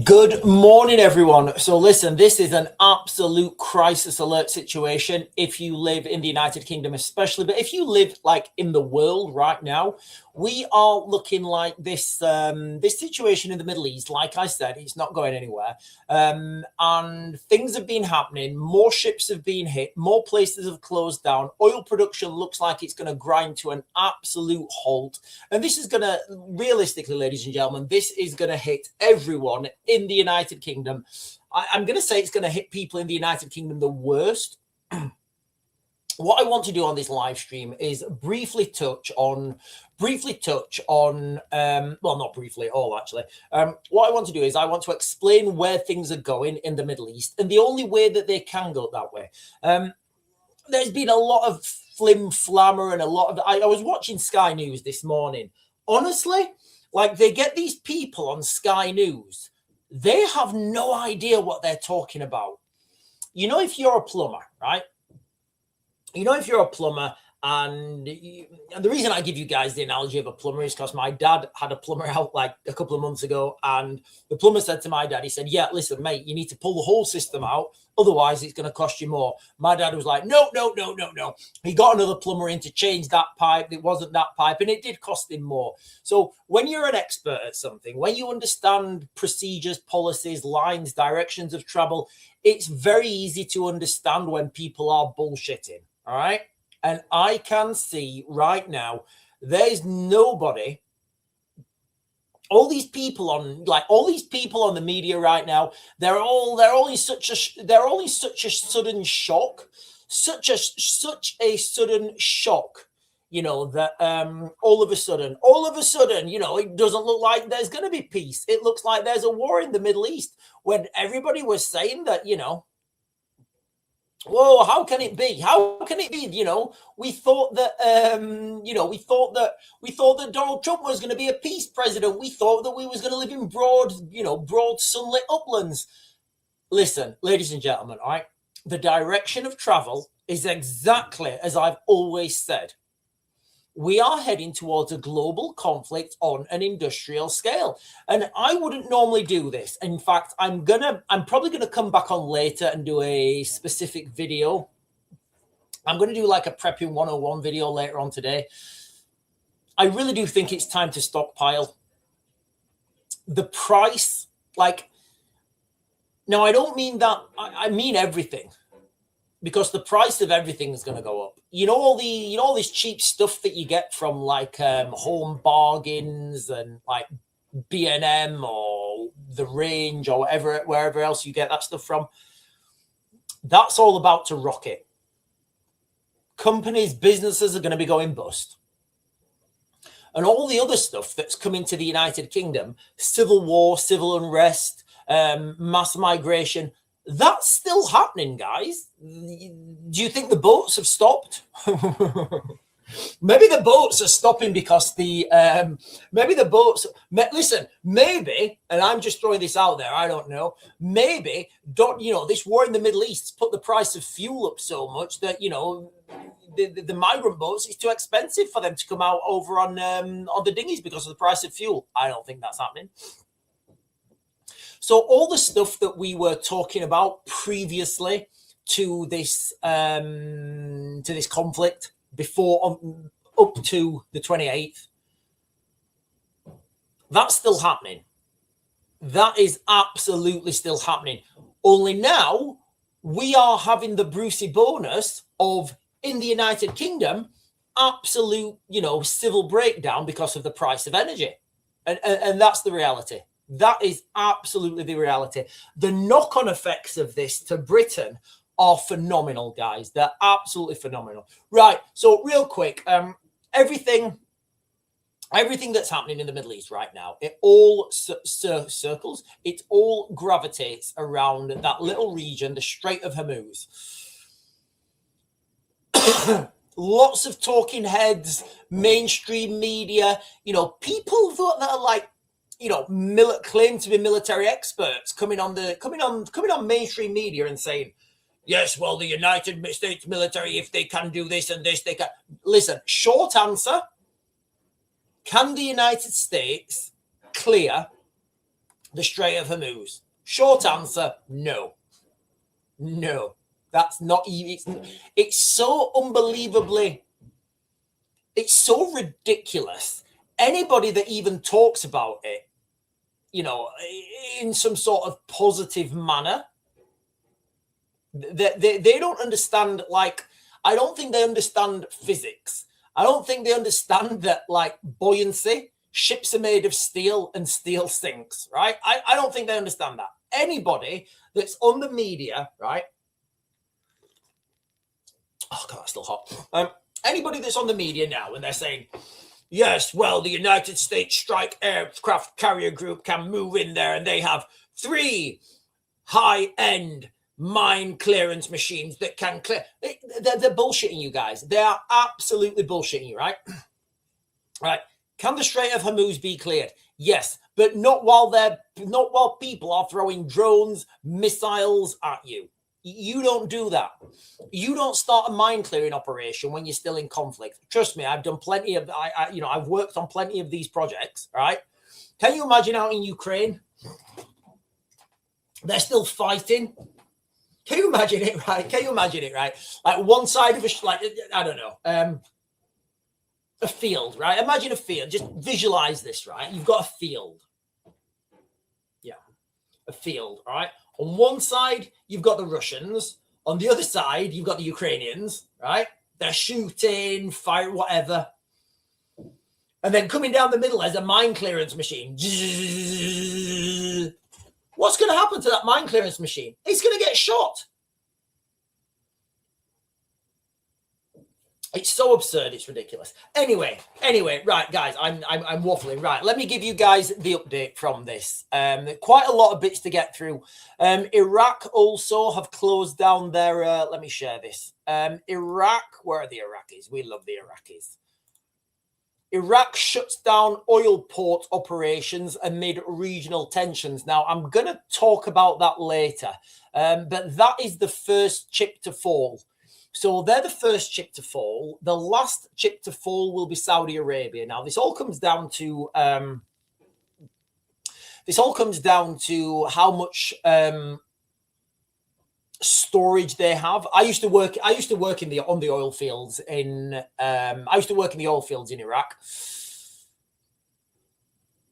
Good morning, everyone. So listen, this is an absolute crisis alert situation if you live in the United Kingdom especially, but if you live like in the world right now, we are looking like this this situation in the Middle East. Like I said, it's not going anywhere, and things have been happening. More ships have been hit, more places have closed down. Oil production looks like it's going to grind to an absolute halt, and this is going to, realistically, ladies and gentlemen, this is going to hit everyone in the United Kingdom. I'm going to say it's going to hit people in the United Kingdom the worst. What I want to do on this live stream is briefly touch on, well, not briefly at all, actually. What I want to do is I want to explain where things are going in the Middle East, and the only way that they can go that way. There's been a lot of flim-flammer and a lot of... I was watching Sky News this morning. Honestly, like, they get these people on Sky News, they have no idea what they're talking about. You know, if you're a plumber, right? You know, if you're a plumber, and the reason I give you guys the analogy of a plumber is because my dad had a plumber out like a couple of months ago, and the plumber said to my dad, he said, yeah, listen, mate, you need to pull the whole system out, otherwise it's going to cost you more. My dad was like, no. He got another plumber in to change that pipe. It wasn't that pipe, and it did cost him more. So when you're an expert at something, when you understand procedures, policies, lines, directions of travel, it's very easy to understand when people are bullshitting. All right. And I can see right now, there's nobody, all these people on the media right now, they're all in such a sudden shock, such a sudden shock, you know, that all of a sudden, you know, it doesn't look like there's going to be peace. It looks like there's a war in the Middle East, when everybody was saying that, you know, whoa, how can it be? How can it be? You know, we thought that, we thought that Donald Trump was going to be a peace president. We thought that we was going to live in broad sunlit uplands. Listen, ladies and gentlemen, all right, the direction of travel is exactly as I've always said. We are heading towards a global conflict on an industrial scale. And I wouldn't normally do this. In fact, I'm probably going to come back on later and do a specific video. I'm going to do like a Prepping 101 video later on today. I really do think it's time to stockpile. The price, like, now I don't mean that, I mean everything. Because the price of everything is going to go up. You know all this cheap stuff that you get from like Home Bargains and like B&M or The Range or wherever else you get that stuff from. That's all about to rocket. Companies, businesses are going to be going bust. And all the other stuff that's coming to the United Kingdom, civil war, civil unrest, mass migration, that's still happening, guys. Do you think the boats have stopped? Maybe the boats are stopping because listen, maybe, and I'm just throwing this out there, I don't know, maybe, this war in the Middle East put the price of fuel up so much that, you know, the migrant boats, it's too expensive for them to come out over on the dinghies because of the price of fuel. I don't think that's happening. So all the stuff that we were talking about previously to this conflict before up to the 28th, that's still happening. That is absolutely still happening. Only now we are having the Brucey bonus of, in the United Kingdom, absolute, you know, civil breakdown because of the price of energy. And that's the reality. That is absolutely the reality. The knock-on effects of this to Britain are phenomenal, guys. They're absolutely phenomenal. Right. So real quick, everything that's happening in the Middle East right now, it all circles, it all gravitates around that little region, the Strait of Hormuz. Lots of talking heads, mainstream media, you know, people that are like, you know, claim to be military experts coming on mainstream media and saying, yes, well, the United States military, if they can do this and this, they can. Listen, short answer, Can the United States clear the Strait of Hormuz? Short answer, no. No, that's not even. It's so unbelievably, it's so ridiculous. Anybody that even talks about it, you know, in some sort of positive manner, they don't understand. Like, I don't think they understand physics. I don't think they understand that, like, buoyancy, ships are made of steel and steel sinks, right? I don't think they understand that. Anybody that's on the media, right? Oh, God, it's still hot. Anybody that's on the media now and they're saying, yes, well, the United States Strike Aircraft Carrier Group can move in there and they have 3 high-end mine clearance machines that can clear. They're bullshitting you guys. They are absolutely bullshitting you, right? Right. Can the Strait of Hormuz be cleared? Yes, but not while people are throwing drones, missiles at you. You don't do that. You don't start a mine clearing operation when you're still in conflict. Trust me, I've done plenty of. I've worked on plenty of these projects. Right? Can you imagine out in Ukraine? They're still fighting. Can you imagine it? Right? Can you imagine it? Right? Like one side of I don't know. A field, right? Imagine a field. Just visualize this, right? You've got a field. Yeah, a field, right? On one side, you've got the Russians. On the other side, you've got the Ukrainians, right? They're shooting, fire, whatever. And then coming down the middle as a mine clearance machine. What's going to happen to that mine clearance machine? It's going to get shot. It's so absurd. It's ridiculous. Anyway, right, guys, I'm waffling. Right, let me give you guys the update from this. Quite a lot of bits to get through. Iraq also have closed down their. Let me share this. Iraq, where are the Iraqis? We love the Iraqis. Iraq shuts down oil port operations amid regional tensions. Now, I'm going to talk about that later, but that is the first chip to fall. So they're the first chip to fall. The last chip to fall will be Saudi Arabia. Now, this all comes down to how much storage they have. I used to work on the oil fields in Iraq.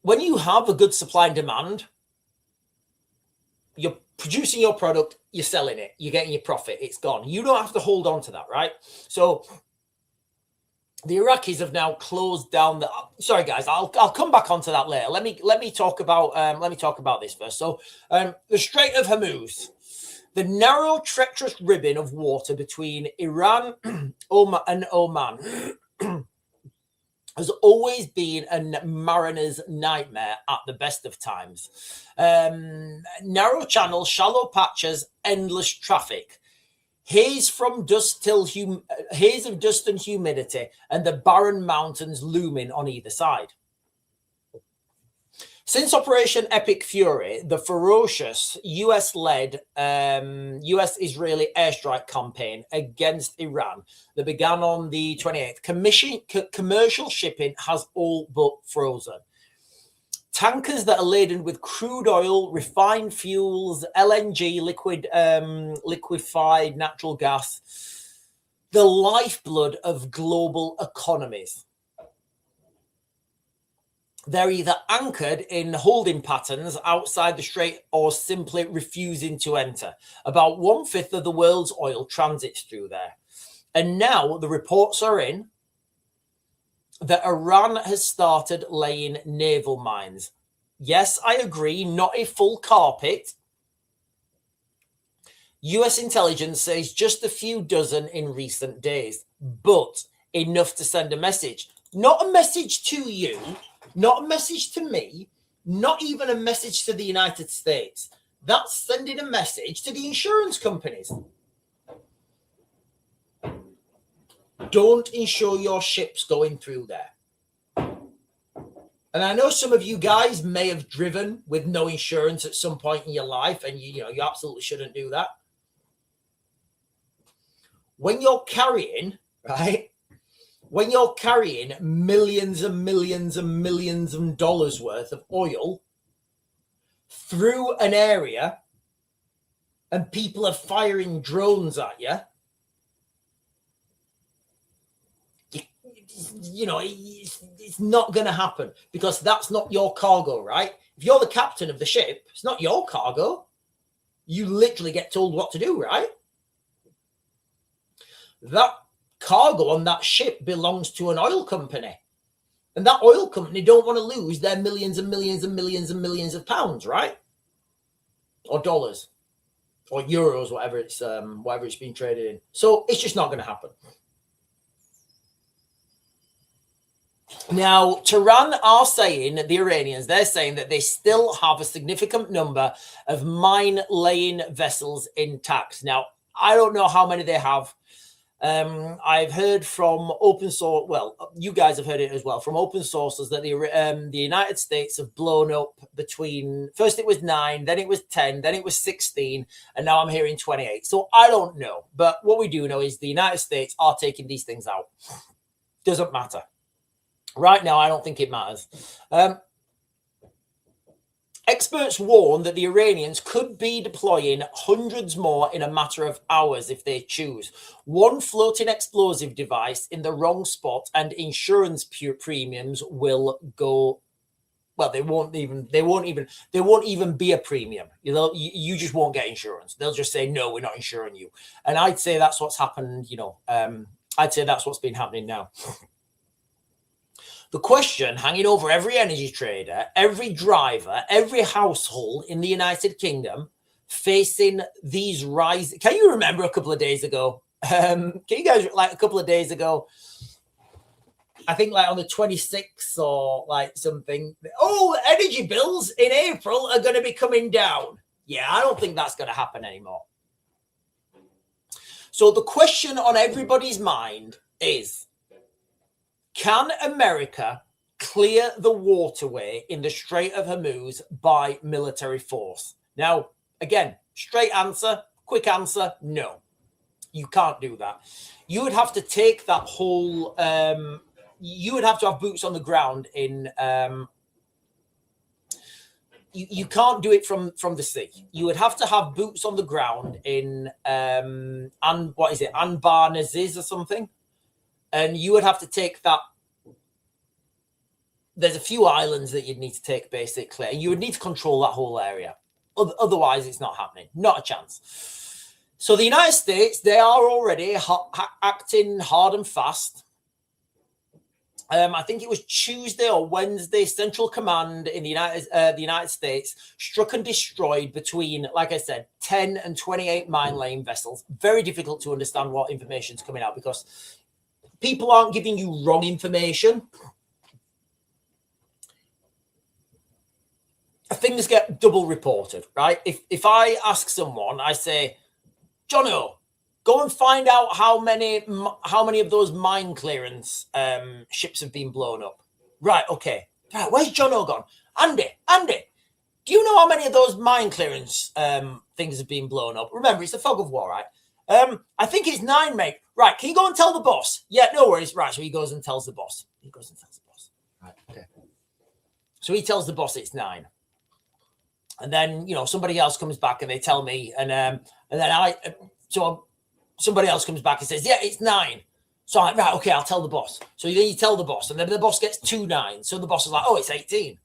When you have a good supply and demand, you're producing your product, you're selling it, you're getting your profit, it's gone. You don't have to hold on to that, right? So the Iraqis have now closed down the. Sorry, guys, I'll come back onto that later. Let me talk about this first. So the Strait of Hormuz, the narrow, treacherous ribbon of water between Iran and Oman, has always been a mariner's nightmare at the best of times. Narrow channels, shallow patches, endless traffic. Haze of dust and humidity, and the barren mountains looming on either side. Since Operation Epic Fury, the ferocious US-led US-Israeli airstrike campaign against Iran that began on the 28th, commercial shipping has all but frozen. Tankers that are laden with crude oil, refined fuels, LNG, liquefied natural gas, the lifeblood of global economies. They're either anchored in holding patterns outside the strait or simply refusing to enter. About 1/5 of the world's oil transits through there. And now the reports are in that Iran has started laying naval mines. Yes, I agree, not a full carpet. US intelligence says just a few dozen in recent days, but enough to send a message. Not a message to you, not a message to me, not even a message to the United States. That's sending a message to the insurance companies. Don't insure your ships going through there. And I know some of you guys may have driven with no insurance at some point in your life, and you absolutely shouldn't do that. When you're carrying, right, when you're carrying millions and millions and millions of dollars worth of oil through an area and people are firing drones at you, you know, it's not going to happen because that's not your cargo, right? If you're the captain of the ship, it's not your cargo. You literally get told what to do, right? That cargo on that ship belongs to an oil company. And that oil company don't want to lose their millions and millions and millions and millions of pounds, right? Or dollars or euros, whatever it's being traded in. So it's just not going to happen. Now, Tehran are saying, the Iranians, they're saying that they still have a significant number of mine-laying vessels intact. Now, I don't know how many they have. I've heard from open source, well, you guys have heard it as well, from open sources that the United States have blown up between, first it was 9, then it was 10, then it was 16, and now I'm hearing 28. So I don't know. But what we do know is the United States are taking these things out. Doesn't matter. Right now, I don't think it matters. Experts warn that the Iranians could be deploying hundreds more in a matter of hours if they choose. One floating explosive device in the wrong spot and insurance premiums will go. Well, they won't even be a premium. You know, you just won't get insurance. They'll just say, no, we're not insuring you. And I'd say that's what's happened. You know, I'd say that's what's been happening now. The question hanging over every energy trader, every driver, every household in the United Kingdom facing these rise. Can you remember a couple of days ago? Can you guys, like a couple of days ago, I think like on the 26th or like something, oh, energy bills in April are going to be coming down. Yeah, I don't think that's going to happen anymore. So the question on everybody's mind is, can America clear the waterway in the Strait of Hormuz by military force? Now, again, straight answer, quick answer, no. You can't do that. You would have to take that whole... you would have to have boots on the ground in... You can't do it from the sea. You would have to have boots on the ground in... what is it? Anbar Naziz or something? And you would have to take that. There's a few islands that you'd need to take, basically. And you would need to control that whole area. Otherwise, it's not happening. Not a chance. So the United States, they are already acting hard and fast. I think it was Tuesday or Wednesday, Central Command in the United States struck and destroyed between, like I said, 10 and 28 mine-laying vessels. Very difficult to understand what information is coming out because people aren't giving you wrong information. Things get double reported, right? If I ask someone, I say, Jono, go and find out how many of those mine clearance ships have been blown up. Right, okay. Right, where's Jono gone? Andy, do you know how many of those mine clearance things have been blown up? Remember, it's the fog of war, right? I think it's 9, mate. Right, can you go and tell the boss? Yeah, no worries. Right, so he goes and tells the boss. Right, okay. So he tells the boss it's 9. And then, you know, somebody else comes back and they tell me, and then somebody else comes back and says, yeah, it's 9. So I'm like, right, okay, I'll tell the boss. So then you tell the boss, and then the boss gets 2 9s. So the boss is like, oh, it's 18.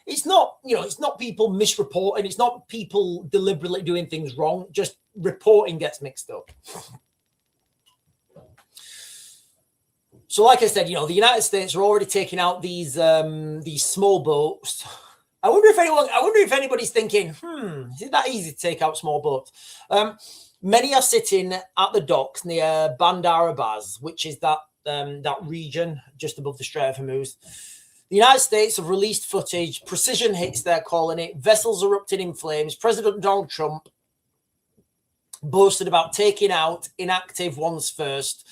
It's not, you know, it's not people misreporting. It's not people deliberately doing things wrong. Just reporting gets mixed up. So like I said, you know, the United States are already taking out these small boats. I wonder if anybody's thinking, is it that easy to take out small boats? Many are sitting at the docks near Bandar Abbas, which is that region just above the Strait of Hormuz. The United States have released footage, precision hits they're calling it, vessels erupting in flames. President Donald Trump boasted about taking out inactive ones first,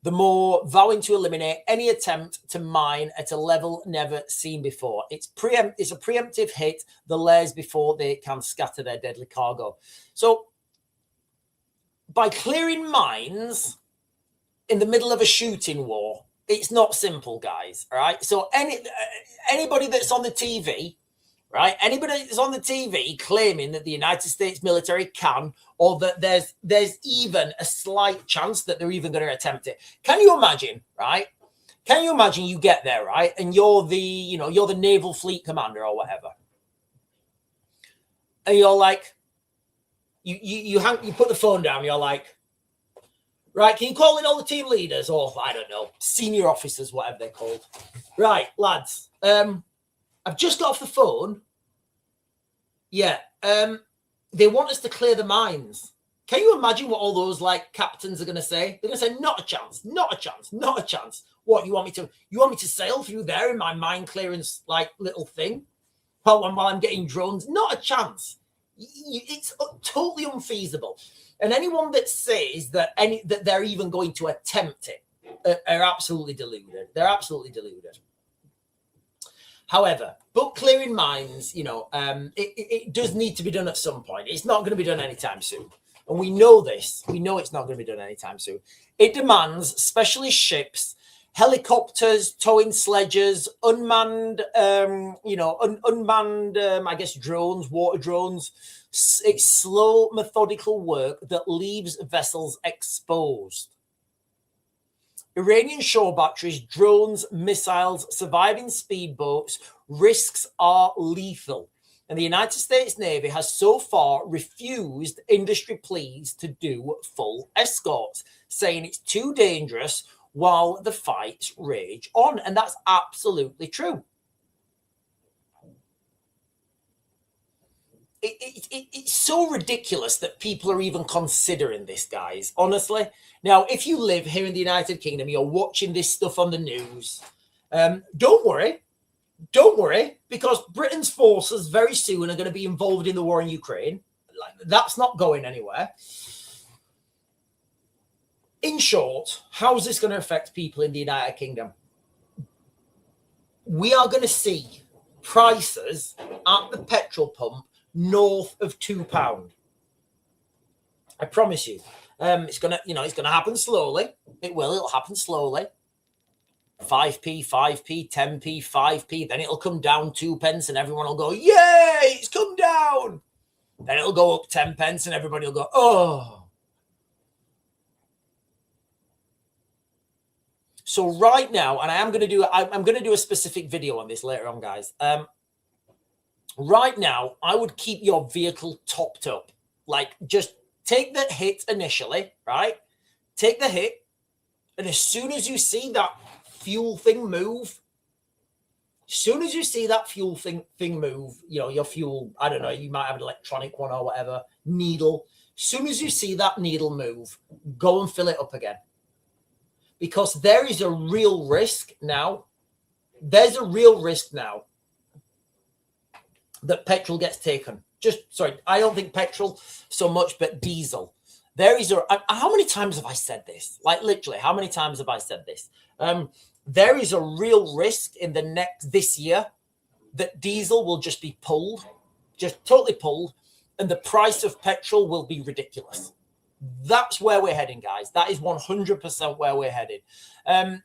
the more vowing to eliminate any attempt to mine at a level never seen before. It's a preemptive hit the layers before they can scatter their deadly cargo. So by clearing mines in the middle of a shooting war, It's not simple, guys. All right. So anybody that's on the TV, right? Anybody that's on the TV claiming that the United States military can, or that there's even a slight chance that they're even going to attempt it. Can you imagine, right? Can you imagine you get there, right? And you're the naval fleet commander or whatever. And you're like, you put the phone down, you're like, right, can you call in all the team leaders, or I don't know, senior officers, whatever they're called. Right, lads, I've just got off the phone. Yeah, they want us to clear the mines. Can you imagine what all those like captains are going to say? They're going to say, not a chance, not a chance, not a chance. What, you want me to sail through there in my mine clearance like little thing while I'm getting drones? Not a chance. It's totally unfeasible. And anyone that says that they're even going to attempt it are absolutely deluded. They're absolutely deluded. However, book clearing mines, it does need to be done at some point. It's not going to be done anytime soon. And we know this. We know it's not going to be done anytime soon. It demands specialist ships, helicopters, towing sledges, unmanned, I guess, drones, water drones. It's slow, methodical work that leaves vessels exposed. Iranian shore batteries, drones, missiles, surviving speedboats, risks are lethal. And the United States Navy has so far refused industry pleas to do full escorts, saying it's too dangerous while the fights rage on. And that's absolutely true. It's so ridiculous that people are even considering this, guys, honestly. Now, if you live here in the United Kingdom, you're watching this stuff on the news, don't worry, because Britain's forces very soon are going to be involved in the war in Ukraine. That's not going anywhere. In short, how is this going to affect people in the United Kingdom? We are going to see prices at the petrol pump north of £2. I promise you. It's gonna happen slowly. It'll happen slowly. 5p, 5p, 10p, 5p. Then it'll come down 2 pence, and everyone will go, "Yay! It's come down." Then it'll go up 10 pence, and everybody will go, "Oh." So right now, and I'm going to do a specific video on this later on, guys. Right now, I would keep your vehicle topped up. Like, just take the hit initially, right? Take the hit. And as soon as you see that fuel thing move, your fuel, I don't know, you might have an electronic one or whatever, needle. As soon as you see that needle move, go and fill it up again. Because there is a real risk now. There's a real risk now that petrol gets taken. I don't think petrol so much, but diesel. How many times have I said this? Like, literally, how many times have I said this? There is a real risk in this year that diesel will just be pulled, just totally pulled, and the price of petrol will be ridiculous. That's where we're heading, guys. That is 100% where we're headed.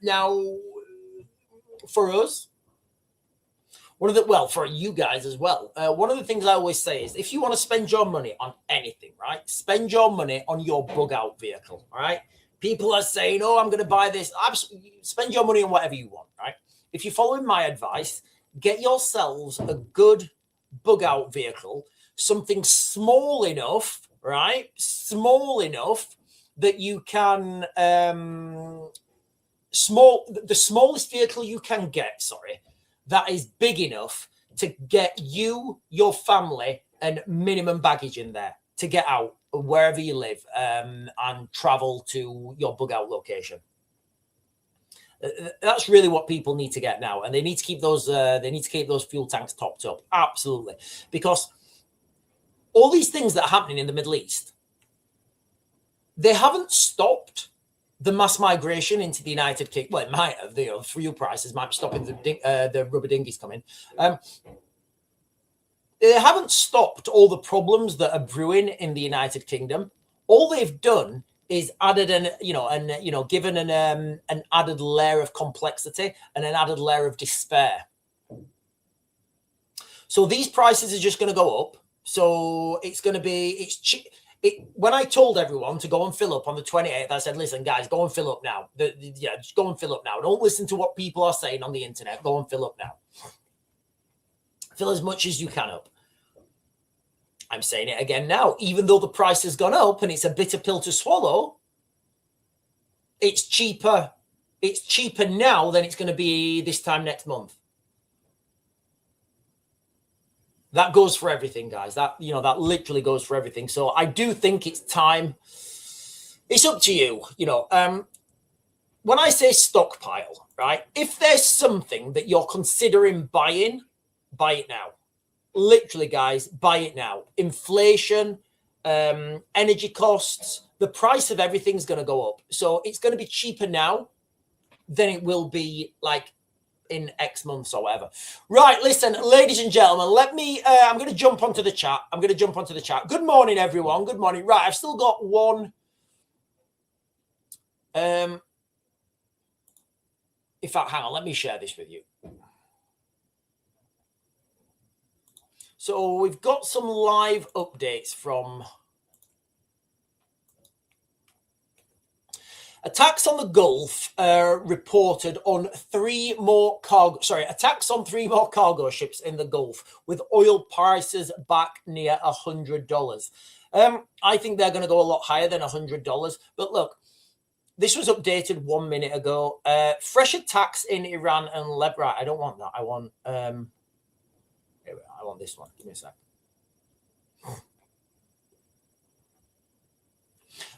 Now, for us, for you guys as well, one of the things I always say is, if you want to spend your money on anything, right, spend your money on your bug out vehicle, all right? People are saying, "Oh, I'm going to buy this." Spend your money on whatever you want, right? If you're following my advice, get yourselves a good bug out vehicle, something small enough, right? Small enough that you can, the smallest vehicle you can get, that is big enough to get you, your family, and minimum baggage in there to get out wherever you live and travel to your bug out location. That's really what people need to get now, and they need to keep those. They need to keep those fuel tanks topped up, absolutely, because all these things that are happening in the Middle East, they haven't stopped the mass migration into the United Kingdom. Well, it might have. The fuel prices might be stopping the rubber dinghies coming. They haven't stopped all the problems that are brewing in the United Kingdom. All they've done is added given an added layer of complexity and an added layer of despair. So these prices are just going to go up. So it's going to be, when I told everyone to go and fill up on the 28th, I said, listen, guys, go and fill up now. Just go and fill up now. Don't listen to what people are saying on the internet. Go and fill up now. Fill as much as you can up. I'm saying it again now. Even though the price has gone up and it's a bitter pill to swallow, it's cheaper. It's cheaper now than it's going to be this time next month. That goes for everything, guys. That literally goes for everything. So I do think it's time. It's up to you. When I say stockpile, right? If there's something that you're considering buying, buy it now. Literally, guys, buy it now. Inflation, energy costs, the price of everything's going to go up. So it's going to be cheaper now than it will be like in X months or whatever. Right, listen, ladies and gentlemen, I'm going to jump onto the chat. Good morning, everyone. Good morning. Right, I've still got one. In fact, hang on, let me share this with you. So we've got some live updates from attacks on the Gulf reported on attacks on 3 more cargo ships in the Gulf with oil prices back near $100. I think they're going to go a lot higher than $100. But look, this was updated 1 minute ago. Fresh attacks in Iran and Lebanon. Right, I don't want that. I want this one. Give me a sec.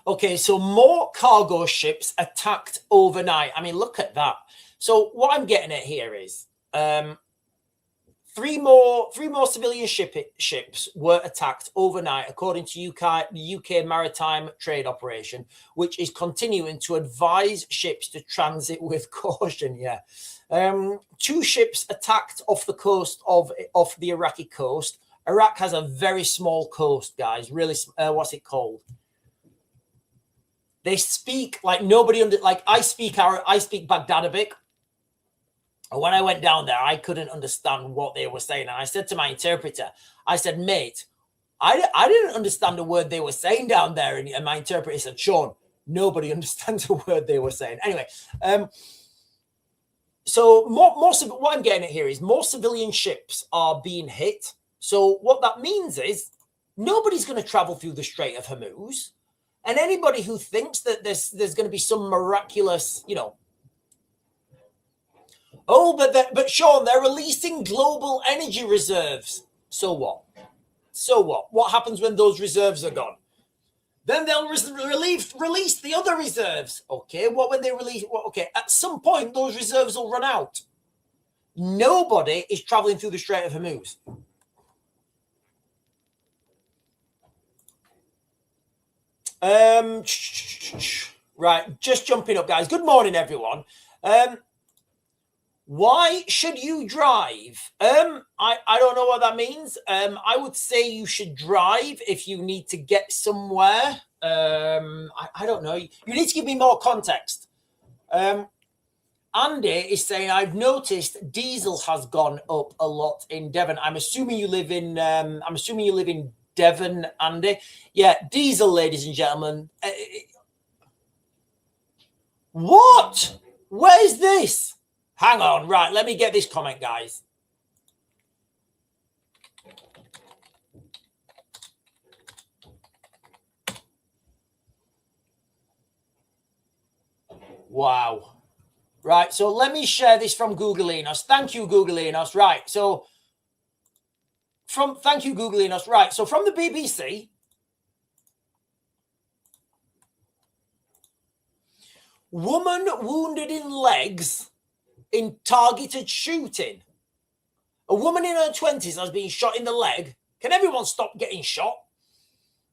Okay, so more cargo ships attacked overnight. I mean, look at that. So what I'm getting at here is 3 more civilian ships were attacked overnight, according to the UK Maritime Trade Operation, which is continuing to advise ships to transit with caution. Yeah. 2 ships attacked off the coast of the Iraqi coast. Iraq has a very small coast, guys. Really, what's it called? They speak like nobody I speak Baghdadabic. And when I went down there, I couldn't understand what they were saying. And I said to my interpreter, I said, mate, I didn't understand a word they were saying down there. And my interpreter said, Sean, nobody understands a word they were saying. Anyway, so what I'm getting at here is more civilian ships are being hit. So what that means is nobody's going to travel through the Strait of Hormuz. And anybody who thinks that there's going to be some miraculous, but Sean, they're releasing global energy reserves. So what? What happens when those reserves are gone? Then they'll release the other reserves. Okay, what when they release? Well, okay, at some point those reserves will run out. Nobody is traveling through the Strait of Hormuz. Right, just jumping up, guys. Good morning, everyone. Why should you drive? I don't know what that means. I would say you should drive if you need to get somewhere. I don't know. You need to give me more context. Andy is saying, I've noticed diesel has gone up a lot in Devon. I'm assuming you live in Devon, Andy. Yeah, diesel, ladies and gentlemen. What? Where's this? Hang on, right, let me get this comment, guys. Wow. Right, so let me share this from Googleinos. Thank you, Googleinos. Right, so thank you, Googleinos. Right, so from the BBC, woman wounded in legs in targeted shooting. A woman in her 20s has been shot in the leg. Can everyone stop getting shot?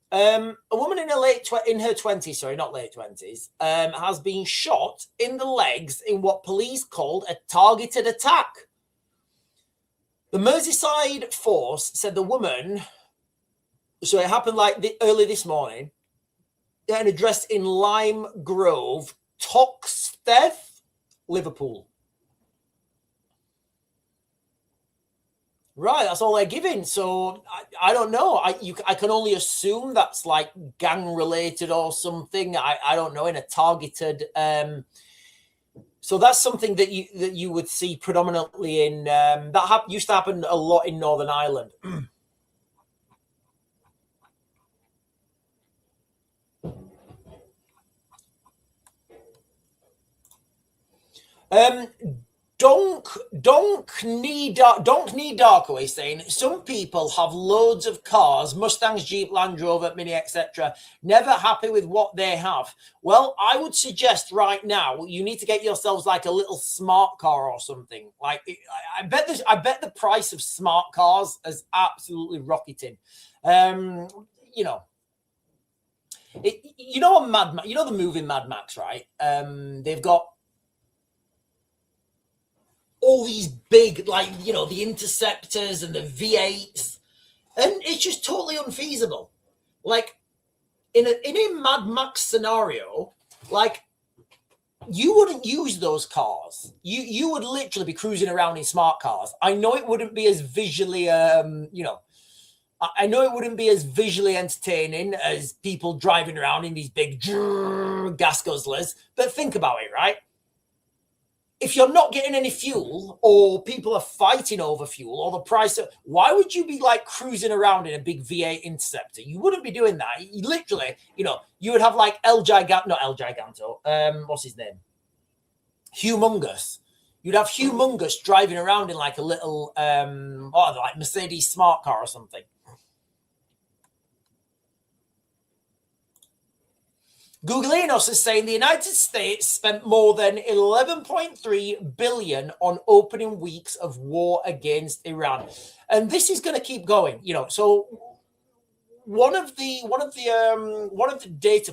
A woman in her 20s, sorry, not late 20s, has been shot in the legs in what police called a targeted attack. The Merseyside force said the woman, so it happened early this morning, an address in Lime Grove, Toxteth, Liverpool. Right, that's all they're giving. So I don't know. I can only assume that's like gang related or something. I don't know, in a targeted. So that's something that you would see predominantly in that used to happen a lot in Northern Ireland. Donk Knee Darkaway saying some people have loads of cars, Mustangs, Jeep, Land Rover, Mini, etc. Never happy with what they have. Well, I would suggest right now you need to get yourselves like a little smart car or something. Like I bet the price of smart cars is absolutely rocketing. You know. Mad Max, the movie Mad Max, right? They've got all these big, like, the Interceptors and the V8s, and it's just totally unfeasible. Like, in a Mad Max scenario, like, you wouldn't use those cars. You would literally be cruising around in smart cars. I know it wouldn't be as visually, I know it wouldn't be as visually entertaining as people driving around in these big gas guzzlers, but think about it, right? If you're not getting any fuel, or people are fighting over fuel, or the price of, why would you be like cruising around in a big V8 Interceptor? You wouldn't be doing that. You literally, you would have like not El Giganto. What's his name? Humongous. You'd have Humongous driving around in like a little, like Mercedes smart car or something. Googleanos is saying the United States spent more than 11.3 billion on opening weeks of war against Iran, and this is going to keep going. So one of the data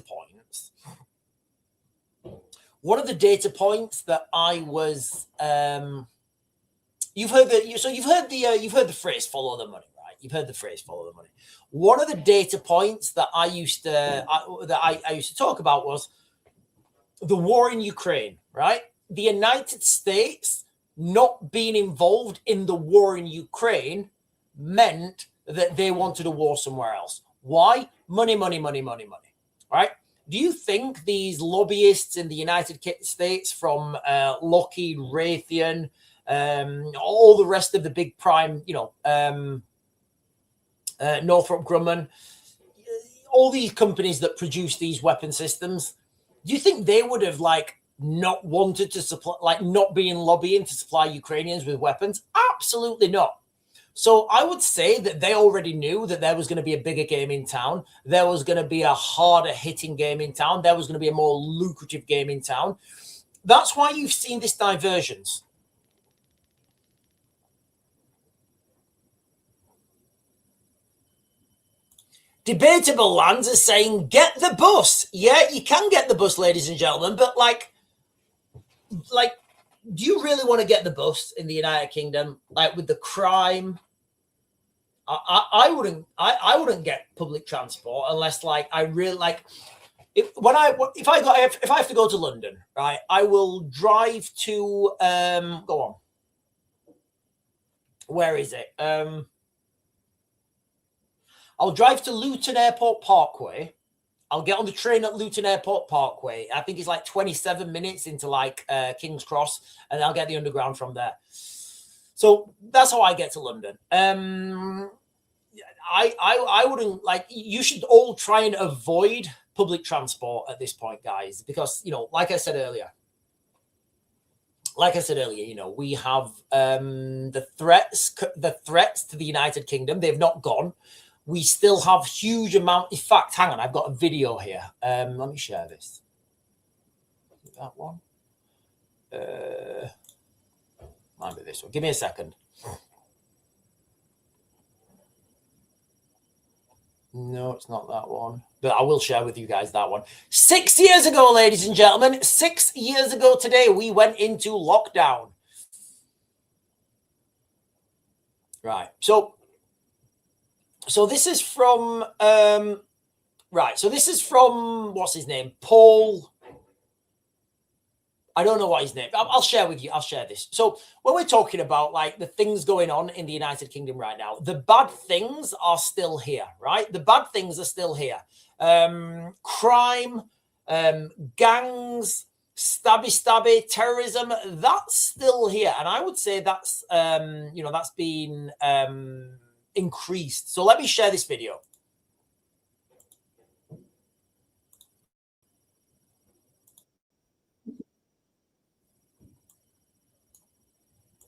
points that I was you've heard the phrase "follow the money," right? You've heard the phrase "follow the money." One of the data points that I used to talk about was the war in Ukraine, right? The United States not being involved in the war in Ukraine meant that they wanted a war somewhere else. Why? Money, right? Do you think these lobbyists in the United States from Lockheed, Raytheon, all the rest of the big prime, Northrop Grumman, all these companies that produce these weapon systems, do you think they would have not wanted to supply, not being lobbying to supply Ukrainians with weapons? Absolutely not. So I would say that they already knew that there was going to be a bigger game in town. There was going to be a harder hitting game in town. There was going to be a more lucrative game in town. That's why you've seen this divergence. Debatable Lands is saying, get the bus. Yeah, you can get the bus, ladies and gentlemen, but do you really want to get the bus in the United Kingdom? With the crime, I wouldn't get public transport unless I really if I have to go to London, right? I will drive to go on. Where is it? I'll drive to Luton Airport Parkway. I'll get on the train at Luton Airport Parkway. I think it's 27 minutes into King's Cross, and I'll get the underground from there. So that's how I get to London. I wouldn't you should all try and avoid public transport at this point, guys, because like I said earlier, we have the threats to the United Kingdom. They've not gone. We still have huge amount. In fact, hang on, I've got a video here. Let me share this. That one. Might be this one. Give me a second. No, it's not that one. But I will share with you guys that one. 6 years ago, ladies and gentlemen, 6 years ago today, we went into lockdown. Right. So this is from Right. So this is from, what's his name? Paul. I don't know what his name. I'll share with you. I'll share this. So when we're talking about like the things going on in the United Kingdom right now, the bad things are still here, right? The bad things are still here. Crime, gangs, stabby, terrorism, that's still here. And I would say that's, that's been increased. So let me share this video.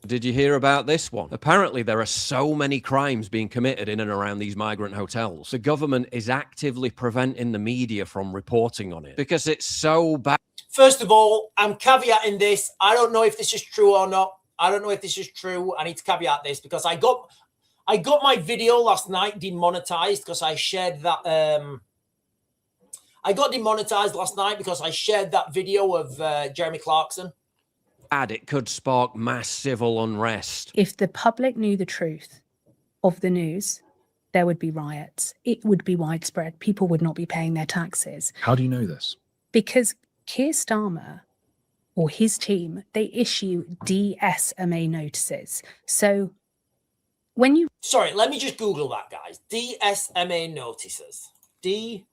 Did you hear about this one? Apparently, there are so many crimes being committed in and around these migrant hotels. The government is actively preventing the media from reporting on it because it's so bad. First of all, I'm caveating this. I don't know if this is true or not. I don't know if this is true. I need to caveat this because I got my video last night demonetized because I shared that. I got demonetized last night because I shared that video of Jeremy Clarkson. It could spark mass civil unrest. If the public knew the truth of the news, there would be riots. It would be widespread. People would not be paying their taxes. How do you know this? Because Keir Starmer or his team, they issue DSMA notices. So when you... Sorry, let me just Google that, guys. DSMA notices. DSMA.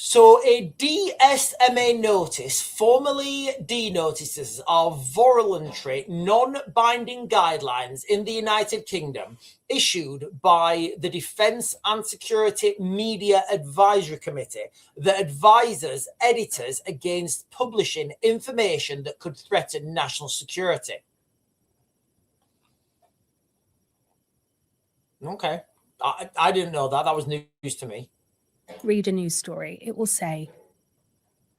So a DSMA notice, formerly D notices, are voluntary, non-binding guidelines in the United Kingdom issued by the Defence and Security Media Advisory Committee that advises editors against publishing information that could threaten national security. Okay. I didn't know that. That was news to me. Read a news story, it will say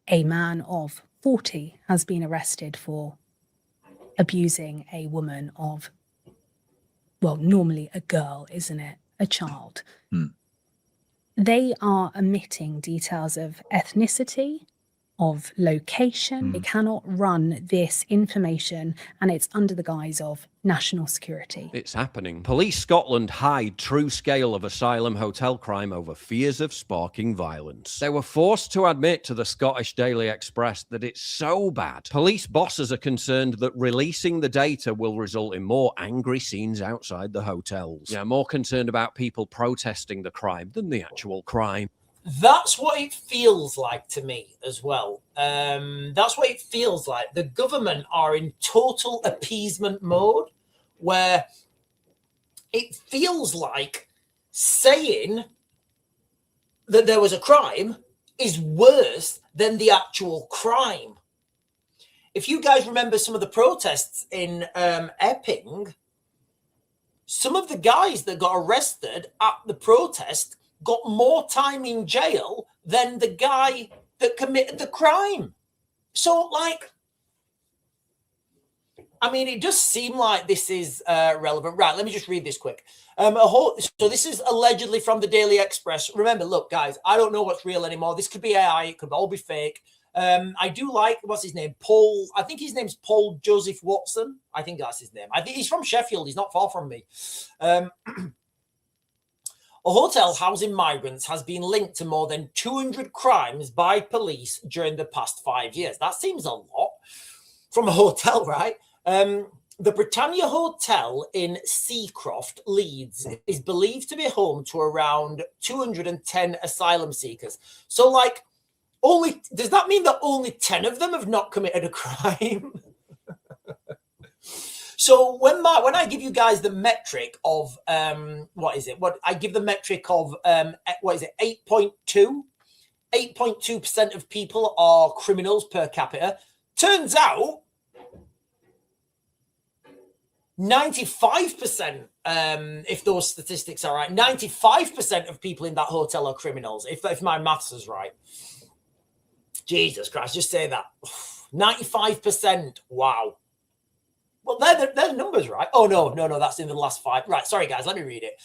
a man of 40 has been arrested for abusing a woman of, well, normally a girl, isn't it? A child. They are omitting details of ethnicity, of location. They cannot run this information, and it's under the guise of national security. It's happening. Police Scotland hide true scale of asylum hotel crime over fears of sparking violence. They were forced to admit to the Scottish Daily Express that it's so bad. Police bosses are concerned that releasing the data will result in more angry scenes outside the hotels. Yeah, more concerned about people protesting the crime than the actual crime. That's what it feels like to me as well. That's what it feels like. The government are in total appeasement mode, where it feels like saying that there was a crime is worse than the actual crime. If you guys remember some of the protests in Epping, some of the guys that got arrested at the protest got more time in jail than the guy that committed the crime. So, like, I mean, it does seem like this is relevant. Right, let me just read this quick. So this is allegedly from the Daily Express. Remember, look, guys, I don't know what's real anymore. This could be AI. It could all be fake. I do like, what's his name? Paul. I think his name's Paul Joseph Watson. I think that's his name. I think he's from Sheffield. He's not far from me. A hotel housing migrants has been linked to more than 200 crimes by police during the past 5 years. That seems a lot from a hotel, right? The Britannia Hotel in Seacroft, Leeds, is believed to be home to around 210 asylum seekers. So, like, does that mean that only 10 of them have not committed a crime? So when I give you guys the metric of what I give the metric of 8.2% of people are criminals per capita. Turns out 95%, if those statistics are right, 95% of people in that hotel are criminals, if my maths is right. Jesus Christ, just say that. 95%. Wow. Well, they're the numbers, right? Oh, no, that's in the last 5. Right, sorry, guys, let me read it.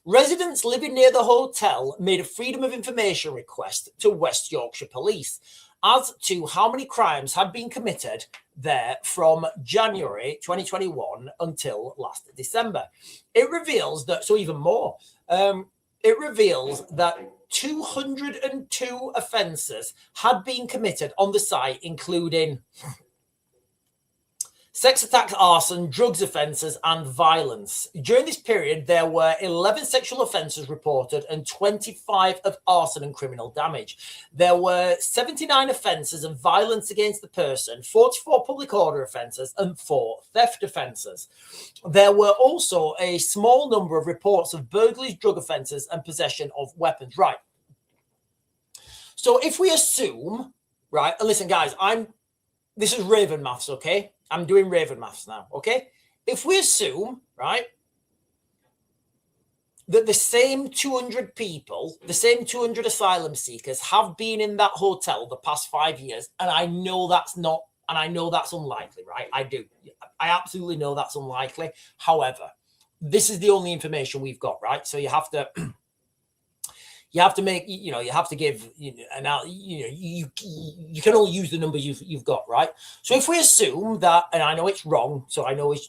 Residents living near the hotel made a Freedom of Information request to West Yorkshire Police, as to how many crimes had been committed there from January 2021 until last December. It reveals that, so even more, it reveals that 202 offences had been committed on the site, including sex attacks, arson, drugs offences, and violence. During this period, there were 11 sexual offences reported and 25 of arson and criminal damage. There were 79 offences of violence against the person, 44 public order offences, and 4 theft offences. There were also a small number of reports of burglaries, drug offences, and possession of weapons. Right. So if we assume, right, and listen, guys, this is Raven maths, okay? I'm doing Raven maths now, okay? If we assume, right, that the same 200 people, the same 200 asylum seekers have been in that hotel the past 5 years, and I know that's unlikely, right? I do. I absolutely know that's unlikely. However, this is the only information we've got, right? So you have to... You have to make, you have to give, you can only use the numbers you've got, right? So if we assume that, and I know it's wrong, so I know we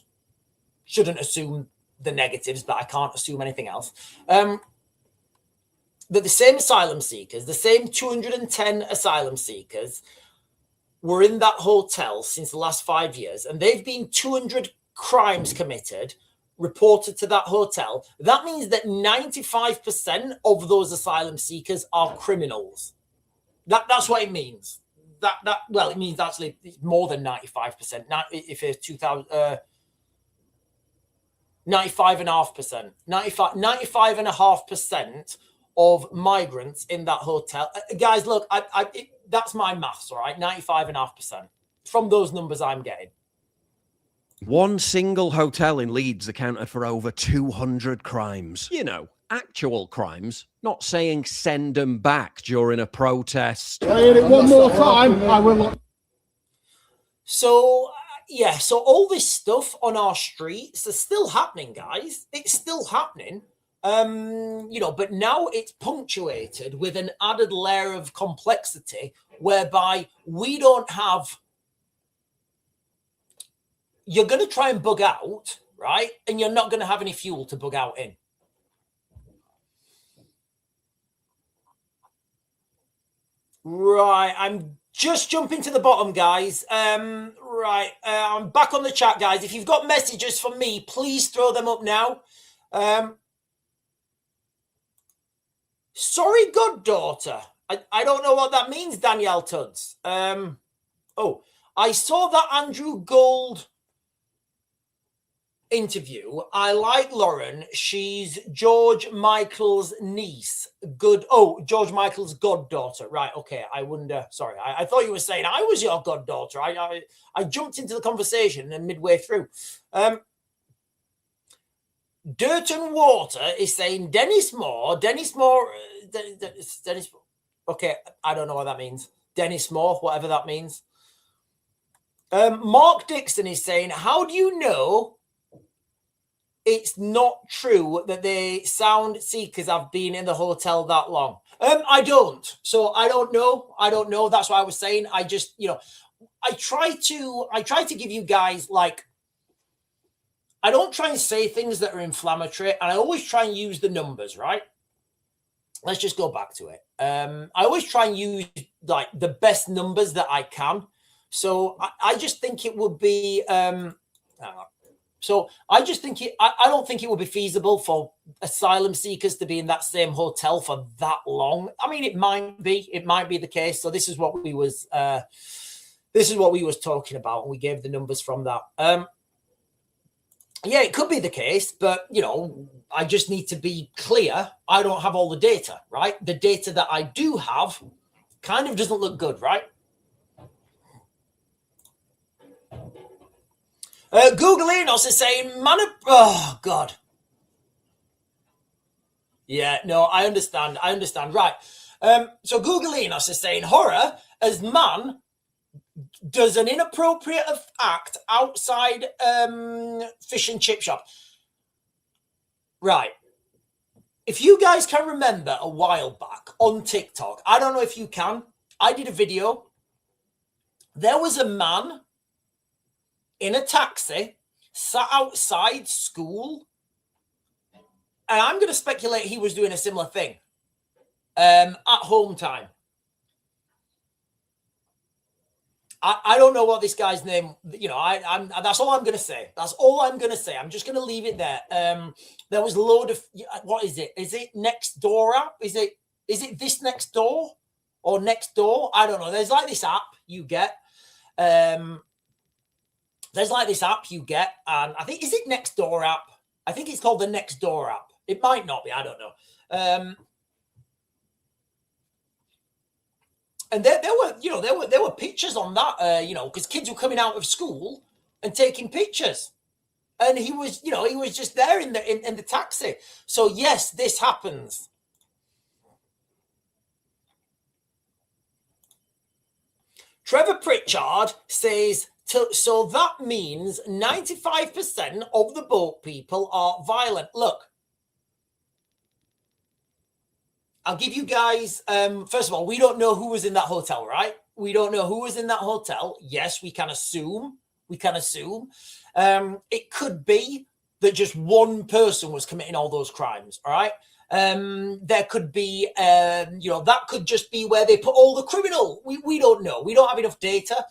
shouldn't assume the negatives, but I can't assume anything else, that the same asylum seekers, the same 210 asylum seekers were in that hotel since the last 5 years, and they've been 200 crimes committed, reported to that hotel. That means that 95% of those asylum seekers are criminals. That's what it means. Well, it means actually it's more than 95%. If it's 95.5%, 95.5% of migrants in that hotel. Guys, look, that's my maths, all right? 95.5% from those numbers I'm getting. One single hotel in Leeds accounted for over 200 crimes. You know, actual crimes, not saying send them back during a protest. I hear it one more time, I will. So, yeah, so all this stuff on our streets is still happening, guys. It's still happening. But now it's punctuated with an added layer of complexity whereby we don't have... You're going to try and bug out, right? And you're not going to have any fuel to bug out in. Right, I'm just jumping to the bottom, guys. I'm back on the chat, guys. If you've got messages for me, please throw them up now. Sorry, goddaughter. I don't know what that means, Danielle Tuds. I saw that Andrew Gold interview. I like Lauren. She's George Michael's niece. George Michael's goddaughter. Right. Okay. I wonder. Sorry. I thought you were saying I was your goddaughter. I jumped into the conversation and midway through. Dirt and Water is saying Dennis Moore. Dennis. Okay. I don't know what that means. Dennis Moore, whatever that means. Mark Dixon is saying, how do you know it's not true that the sound seekers have been in the hotel that long? I don't. So I don't know. That's what I was saying. I just, I try to give you guys, like, I don't try and say things that are inflammatory, and I always try and use the numbers, right? Let's just go back to it. I always try and use like the best numbers that I can. So I just think it would be, So I just think I don't think it would be feasible for asylum seekers to be in that same hotel for that long. I mean, it might be the case. So this is what we was talking about, and we gave the numbers from that. Yeah, it could be the case, but I just need to be clear. I don't have all the data, right? The data that I do have kind of doesn't look good, right? Google Enos is saying, oh, God. Yeah, no, I understand. Right. So Google Enos is saying, horror as man does an inappropriate act outside fish and chip shop. Right. If you guys can remember a while back on TikTok, I don't know if you can. I did a video There was a man in a taxi sat outside school, and I'm going to speculate he was doing a similar thing at home time. I don't know what this guy's name, I'm that's all I'm going to say. That's all I'm going to say. I'm just going to leave it there. There was a load of, what is it? Is it Next Door app? Is it this Next Door or Next Door? I don't know. There's like this app you get. And I think, is it Next Door app? I think it's called the Next Door app. It might not be. I don't know. And there were pictures on that, because kids were coming out of school and taking pictures, and he was just there in the taxi. So yes, this happens. Trevor Pritchard says, so that means 95% of the boat people are violent. Look, I'll give you guys, first of all, we don't know who was in that hotel, right? We don't know who was in that hotel. Yes, we can assume. It could be that just one person was committing all those crimes, all right? There could be, that could just be where they put all the criminal. We don't know. We don't have enough data,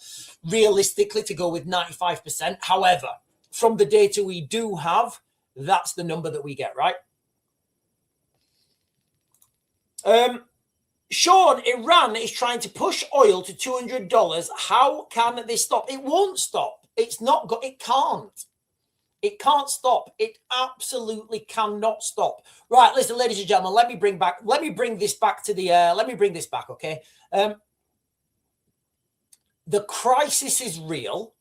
realistically, to go with 95%. However, from the data we do have, that's the number that we get, right? Sean, Iran is trying to push oil to $200. How can they stop? It won't stop. It can't. It can't stop. It absolutely cannot stop. Right, listen, ladies and gentlemen, let me bring this back, okay? The crisis is real.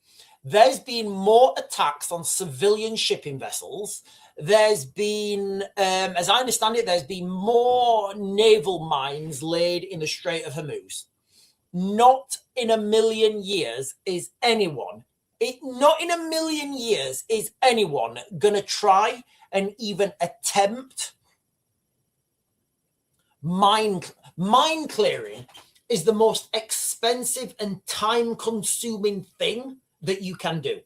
There's been more attacks on civilian shipping vessels. There's been, as I understand it, there's been more naval mines laid in the Strait of Hormuz. Not in a million years is anyone going to try and even attempt mine clearing. Is the most expensive and time-consuming thing that you can do.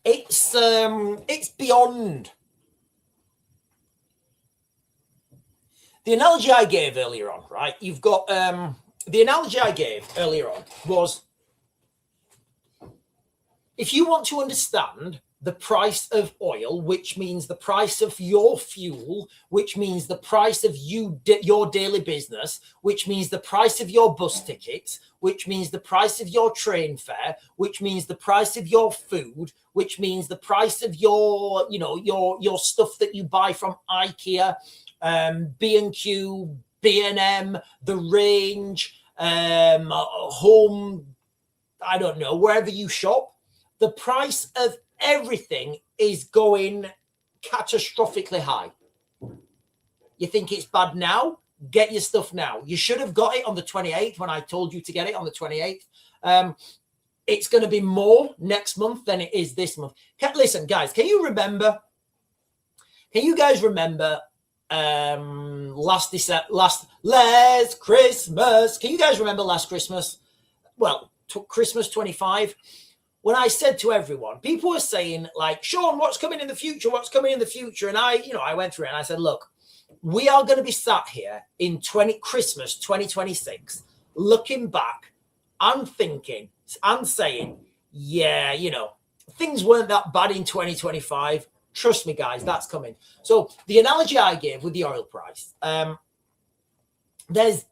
It's beyond. The analogy I gave earlier on, right? You've got the analogy I gave earlier on was, if you want to understand the price of oil, which means the price of your fuel, which means the price of your daily business, which means the price of your bus tickets, which means the price of your train fare, which means the price of your food, which means the price of your stuff that you buy from IKEA, B&Q, B&M, The Range, Home, I don't know, wherever you shop, the price of everything is going catastrophically high. You think it's bad now? Get your stuff now. You should have got it on the 28th when I told you to get it on the 28th. It's going to be more next month than it is this month. Listen, guys, can you guys remember last Christmas? Can you guys remember last Christmas? Well, Christmas 25. When I said to everyone, people were saying, like, Sean, what's coming in the future? What's coming in the future? And I went through it and I said, look, we are going to be sat here in Christmas 2026, looking back and thinking and saying, yeah, things weren't that bad in 2025. Trust me, guys, that's coming. So the analogy I gave with the oil price, there's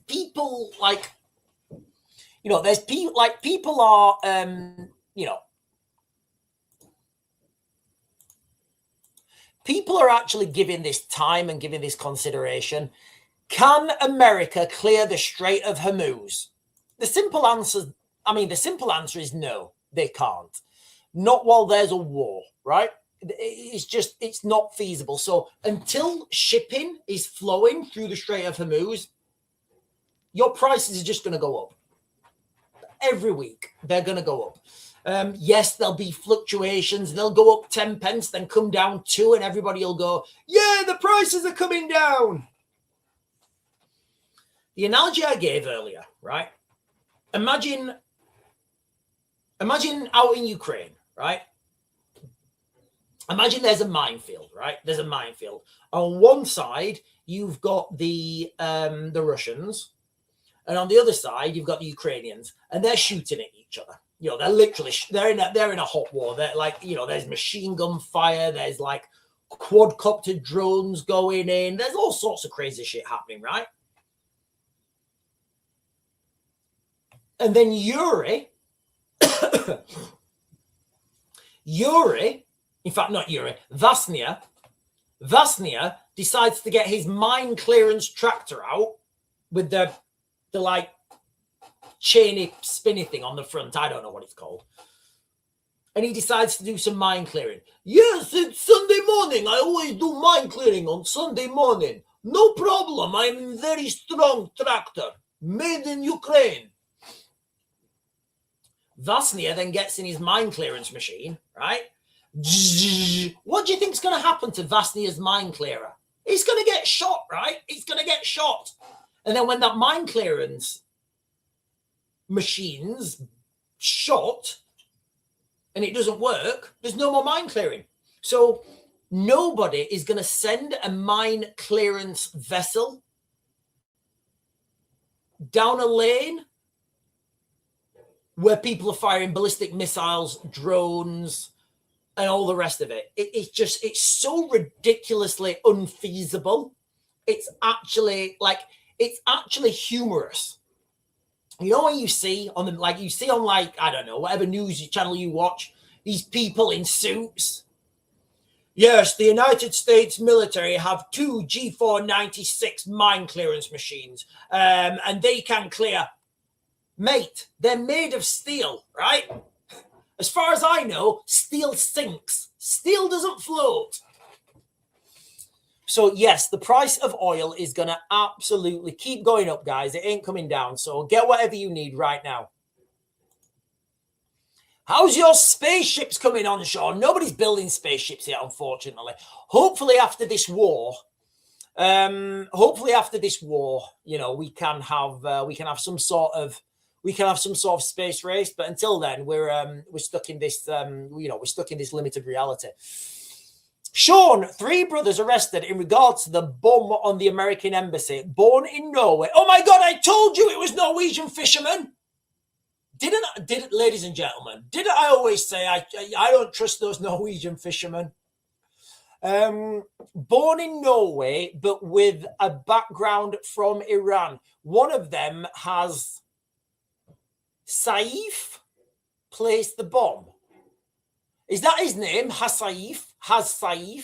people like, there's people like people are, people are actually giving this time and giving this consideration. Can America clear the Strait of Hormuz? The simple answer is no, they can't. Not while there's a war, right? It's not feasible. So until shipping is flowing through the Strait of Hormuz, your prices are just going to go up. Every week, they're going to go up. Yes, there'll be fluctuations. They'll go up 10 pence, then come down 2, and everybody will go, yeah, the prices are coming down. The analogy I gave earlier, right? Imagine out in Ukraine, right? Imagine there's a minefield, right? There's a minefield. On one side, you've got the Russians, and on the other side, you've got the Ukrainians, and they're shooting at each other. You know, they're literally they're in a hot war. They're like, you know, there's machine gun fire, there's like quadcopter drones going in, there's all sorts of crazy shit happening, right? And then Vasnia decides to get his mine clearance tractor out with the like chainy spinny thing on the front. I don't know what it's called. And he decides to do some mine clearing. Yes, it's Sunday morning. I always do mine clearing on Sunday morning. No problem. I'm a very strong tractor. Made in Ukraine. Vasnia then gets in his mine clearance machine, right? What do you think's going to happen to Vasnia's mine clearer? He's going to get shot, right? He's going to get shot. And then when that mine clearance machine's shot and it doesn't work, there's no more mine clearing. So nobody is going to send a mine clearance vessel down a lane where people are firing ballistic missiles, drones, and all the rest of it. It's so ridiculously unfeasible. It's actually humorous. You know when you see on I don't know, whatever news channel you watch, these people in suits. Yes, the United States military have 2 G496 mine clearance machines, and they can clear. Mate, they're made of steel, right? As far as I know, steel sinks. Steel doesn't float. So, yes, the price of oil is going to absolutely keep going up, guys. It ain't coming down. So get whatever you need right now. How's your spaceships coming on, Sean? Nobody's building spaceships yet, unfortunately. Hopefully after this war, you know, we can have some sort of space race, but until then, we're stuck in this, we're stuck in this limited reality. Sean, 3 brothers arrested in regards to the bomb on the American embassy, born in Norway. Oh my God, I told you it was Norwegian fishermen. Didn't, ladies and gentlemen, didn't I always say I don't trust those Norwegian fishermen? Born in Norway, but with a background from Iran. One of them has Saif placed the bomb. Is that his name? Saif?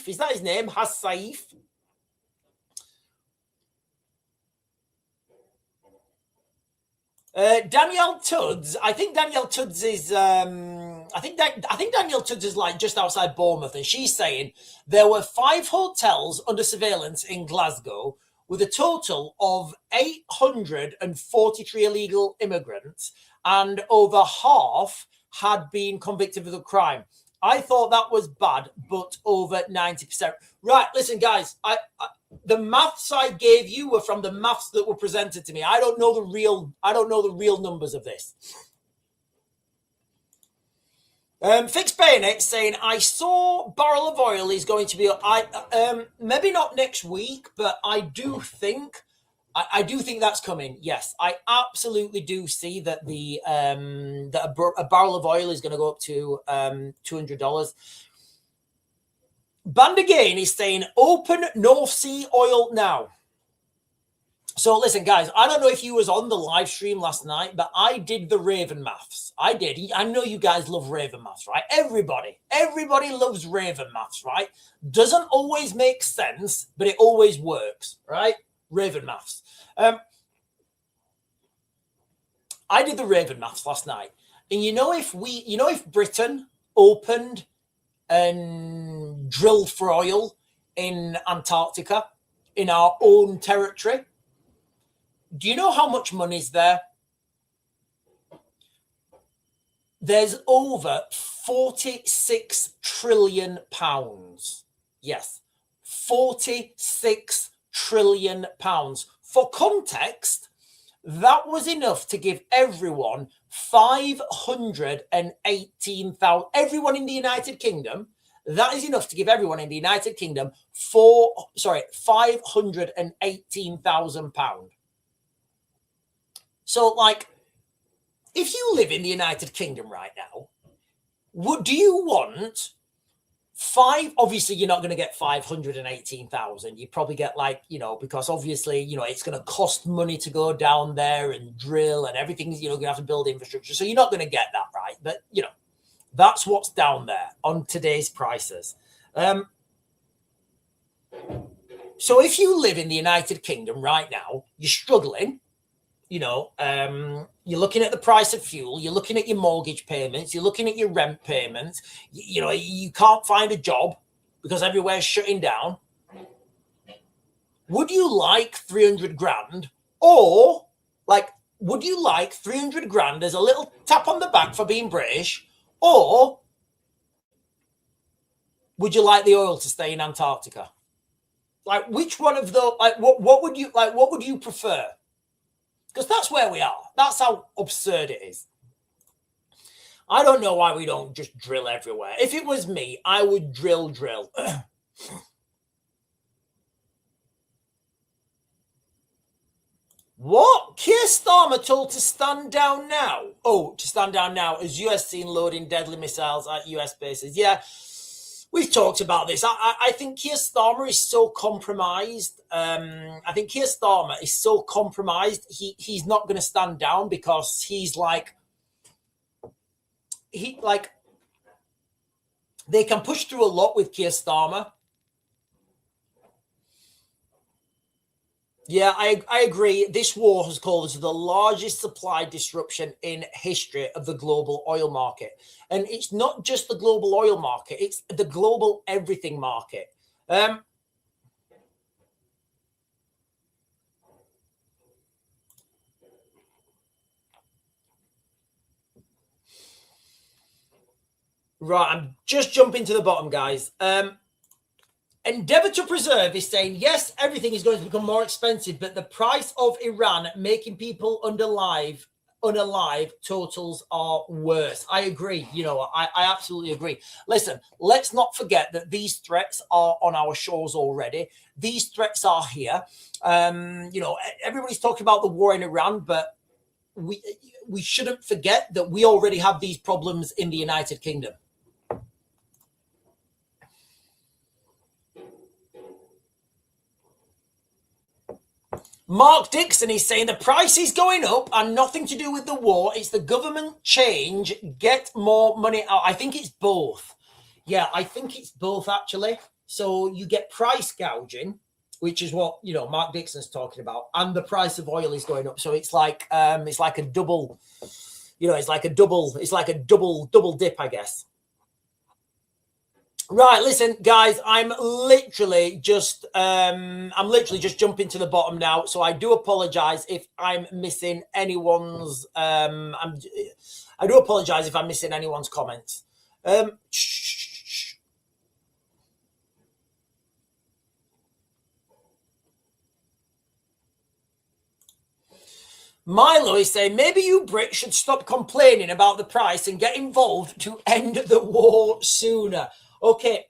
Is that his name? Saif? Danielle Tudds. I think Danielle Tudds is. I think Danielle Tudds is like just outside Bournemouth, and she's saying there were 5 hotels under surveillance in Glasgow with a total of 843 illegal immigrants, and over half had been convicted of the crime. I thought that was bad, but over 90%. Right, listen, guys. The maths I gave you were from the maths that were presented to me. I don't know the real numbers of this. Fixed Bayonet saying, I saw barrel of oil is going to be, maybe not next week, but I do think that's coming. Yes, I absolutely do see that a barrel of oil is going to go up to $200. Band again is saying, open North Sea oil now. So listen, guys, I don't know if you was on the live stream last night, but I did the Raven maths. I did. I know you guys love Raven maths, right? Everybody loves Raven maths, right? Doesn't always make sense, but it always works, right? Raven maths. I did the Raven maths last night, and if Britain opened and drilled for oil in Antarctica, in our own territory, do you know how much money's there? There's over 46 trillion pounds. Yes, 46 trillion pounds. For context, That was enough to give everyone 518,000. Everyone in the United Kingdom. That is enough to give everyone in the United Kingdom 518,000 pounds. So, like, if you live in the United Kingdom right now, do you want obviously you're not going to get 518,000. You probably get, like, you know, because obviously, you know, it's going to cost money to go down there and drill and everything's, you know, going to have to build infrastructure. So you're not going to get that, right? But, you know, that's what's down there on today's prices. So if you live in the United Kingdom right now, you're struggling, you know, you're looking at the price of fuel, you're looking at your mortgage payments, you're looking at your rent payments, you know, you can't find a job because everywhere's shutting down. Would you like 300 grand? Or, like, would you like 300 grand as a little tap on the back for being British? Or would you like the oil to stay in Antarctica? Like, which one of those, like, what would you prefer? Because that's where we are. That's how absurd it is. I don't know why we don't just drill everywhere. If it was me, I would drill. What? Keir Starmer told to stand down now. Oh, to stand down now as US seen loading deadly missiles at US bases. Yeah, we've talked about this. I think Keir Starmer is so compromised. He's not going to stand down because he's like, they can push through a lot with Keir Starmer. Yeah, I agree. This war has caused the largest supply disruption in history of the global oil market. And it's not just the global oil market, it's the global everything market. Right, I'm just jumping to the bottom, guys. Endeavour to Preserve is saying, yes, everything is going to become more expensive, but the price of Iran making people unalive totals are worse. I agree. You know, I absolutely agree. Listen, let's not forget that these threats are on our shores already. These threats are here. You know, everybody's talking about the war in Iran, but we shouldn't forget that we already have these problems in the United Kingdom. Mark Dixon is saying the price is going up and nothing to do with the war. It's the government change. Get more money out. I think it's both. Yeah, I think it's both, actually. So you get price gouging, which is what, you know, Mark Dixon's talking about, and the price of oil is going up. So it's like a double, you know, it's like a double dip, I guess. Right, listen, guys, I'm literally just jumping to the bottom now. So I do apologize if I'm missing anyone's I do apologize if I'm missing anyone's comments. Milo is saying, maybe you Brits should stop complaining about the price and get involved to end the war sooner. Okay,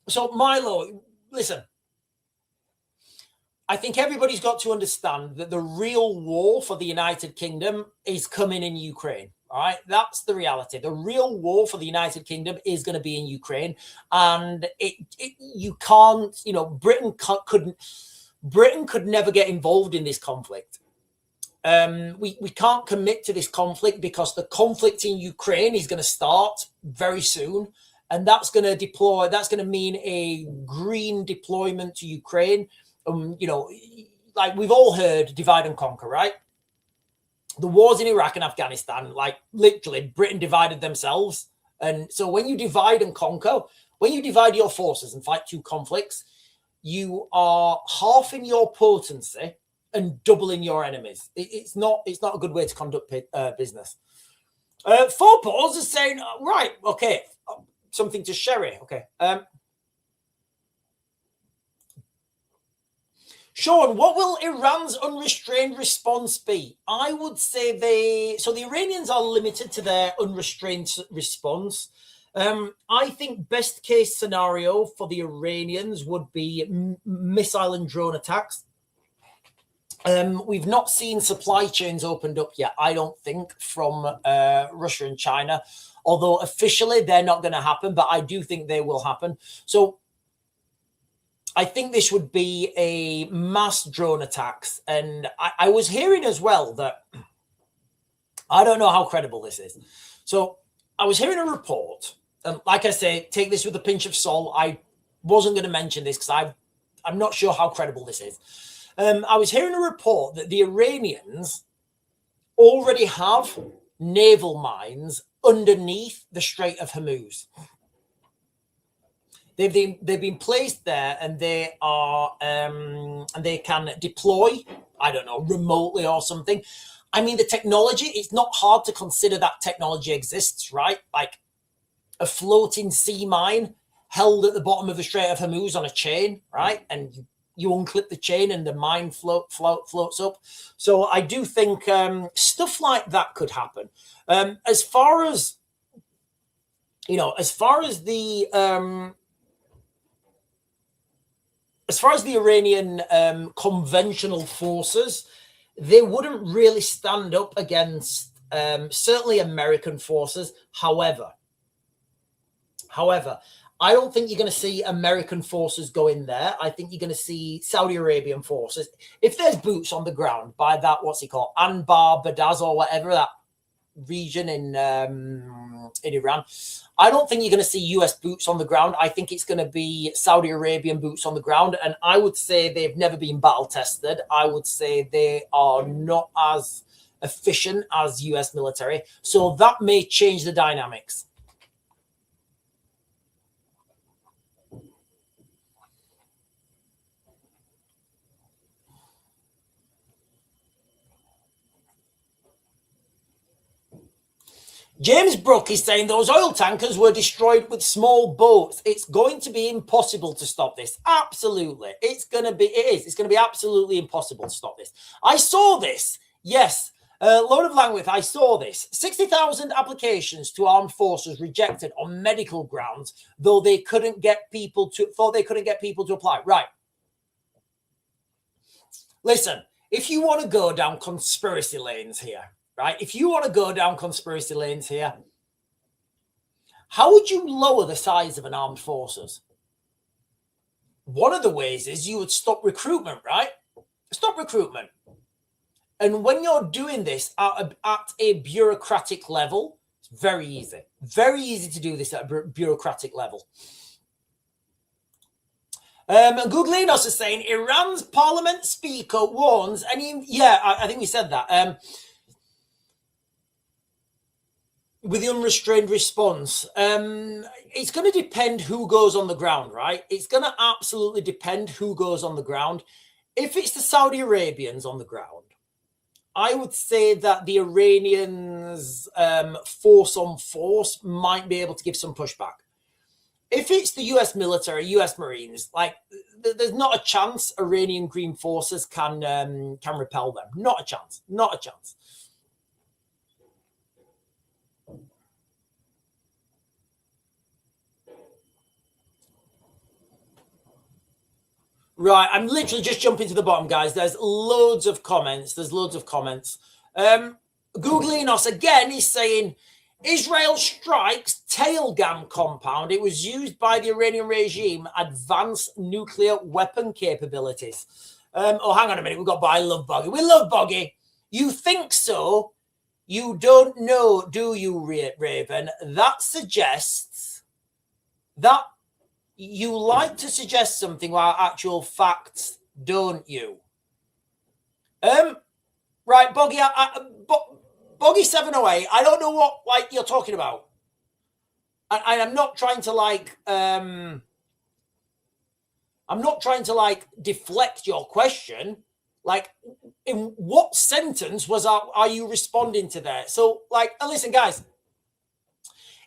so Milo, listen, I think everybody's got to understand that the real war for the United Kingdom is coming in Ukraine. All right, that's the reality. The real war for the United Kingdom is going to be in Ukraine, and you can't, you know, Britain could never get involved in this conflict. We can't commit to this conflict because the conflict in Ukraine is going to start very soon. And that's going to mean a green deployment to Ukraine. You know, like we've all heard, divide and conquer, right? The wars in Iraq and Afghanistan, like literally Britain divided themselves. And so when you divide and conquer, when you divide your forces and fight two conflicts, you are halving your potency and doubling your enemies. It's not a good way to conduct business. Four Paws is saying, right, okay, something to Sherry. Okay. Sean, what will Iran's unrestrained response be? I would say the Iranians are limited to their unrestrained response. I think best case scenario for the Iranians would be missile and drone attacks. We've not seen supply chains opened up yet, I don't think, from Russia and China, although officially they're not going to happen, but I do think they will happen. So I think this would be a mass drone attacks. And I was hearing as well that, I don't know how credible this is. So I was hearing a report, and like I say, take this with a pinch of salt. I wasn't going to mention this because I'm not sure how credible this is. I was hearing a report that the Iranians already have naval mines underneath the Strait of Hormuz. They've been placed there, and they are and they can deploy, I don't know, remotely or something. I mean, the technology, it's not hard to consider that technology exists, right? Like a floating sea mine held at the bottom of the Strait of Hormuz on a chain, right? And you unclip the chain and the mine floats up. So I do think stuff like that could happen. As far as the Iranian conventional forces, they wouldn't really stand up against certainly American forces. However, I don't think you're going to see American forces go in there. I think you're going to see Saudi Arabian forces. If there's boots on the ground by that, what's it called, Anbar, Badaz, or whatever, that region in Iran, I don't think you're going to see US boots on the ground. I think it's going to be Saudi Arabian boots on the ground. And I would say they've never been battle tested. I would say they are not as efficient as US military. So that may change the dynamics. James Brook is saying those oil tankers were destroyed with small boats. It's going to be impossible to stop this. Absolutely. It's going to be absolutely impossible to stop this. I saw this. Yes. Lord of Langwith, I saw this. 60,000 applications to armed forces rejected on medical grounds, though they couldn't get people to apply. Right. Listen, if you want to go down conspiracy lanes here, right? If you want to go down conspiracy lanes here, how would you lower the size of an armed forces? One of the ways is you would stop recruitment, right? Stop recruitment. And when you're doing this at a bureaucratic level, it's very easy. Very easy to do this at a bureaucratic level. Googlinos is saying Iran's parliament speaker warns any... Yeah, I think we said that. With the unrestrained response, it's going to depend who goes on the ground, right? It's going to absolutely depend who goes on the ground. If it's the Saudi Arabians on the ground, I would say that the Iranians force on force might be able to give some pushback. If it's the US military, US Marines, like there's not a chance Iranian Green Forces can repel them. Not a chance. Not a chance. Right, I'm literally just jumping to the bottom, guys. There's loads of comments. Googlinos again is saying Israel strikes Tailgam compound. It was used by the Iranian regime advanced nuclear weapon capabilities. Oh, hang on a minute. We've got by Love Boggy. We love Boggy. You think so? You don't know, do you, Raven? That suggests that you like to suggest something while actual facts, don't you? Right, Boggy, Boggy 708, I don't know what you're talking about. I'm not trying to deflect your question. Like, in what sentence are you responding to there? So, listen, guys.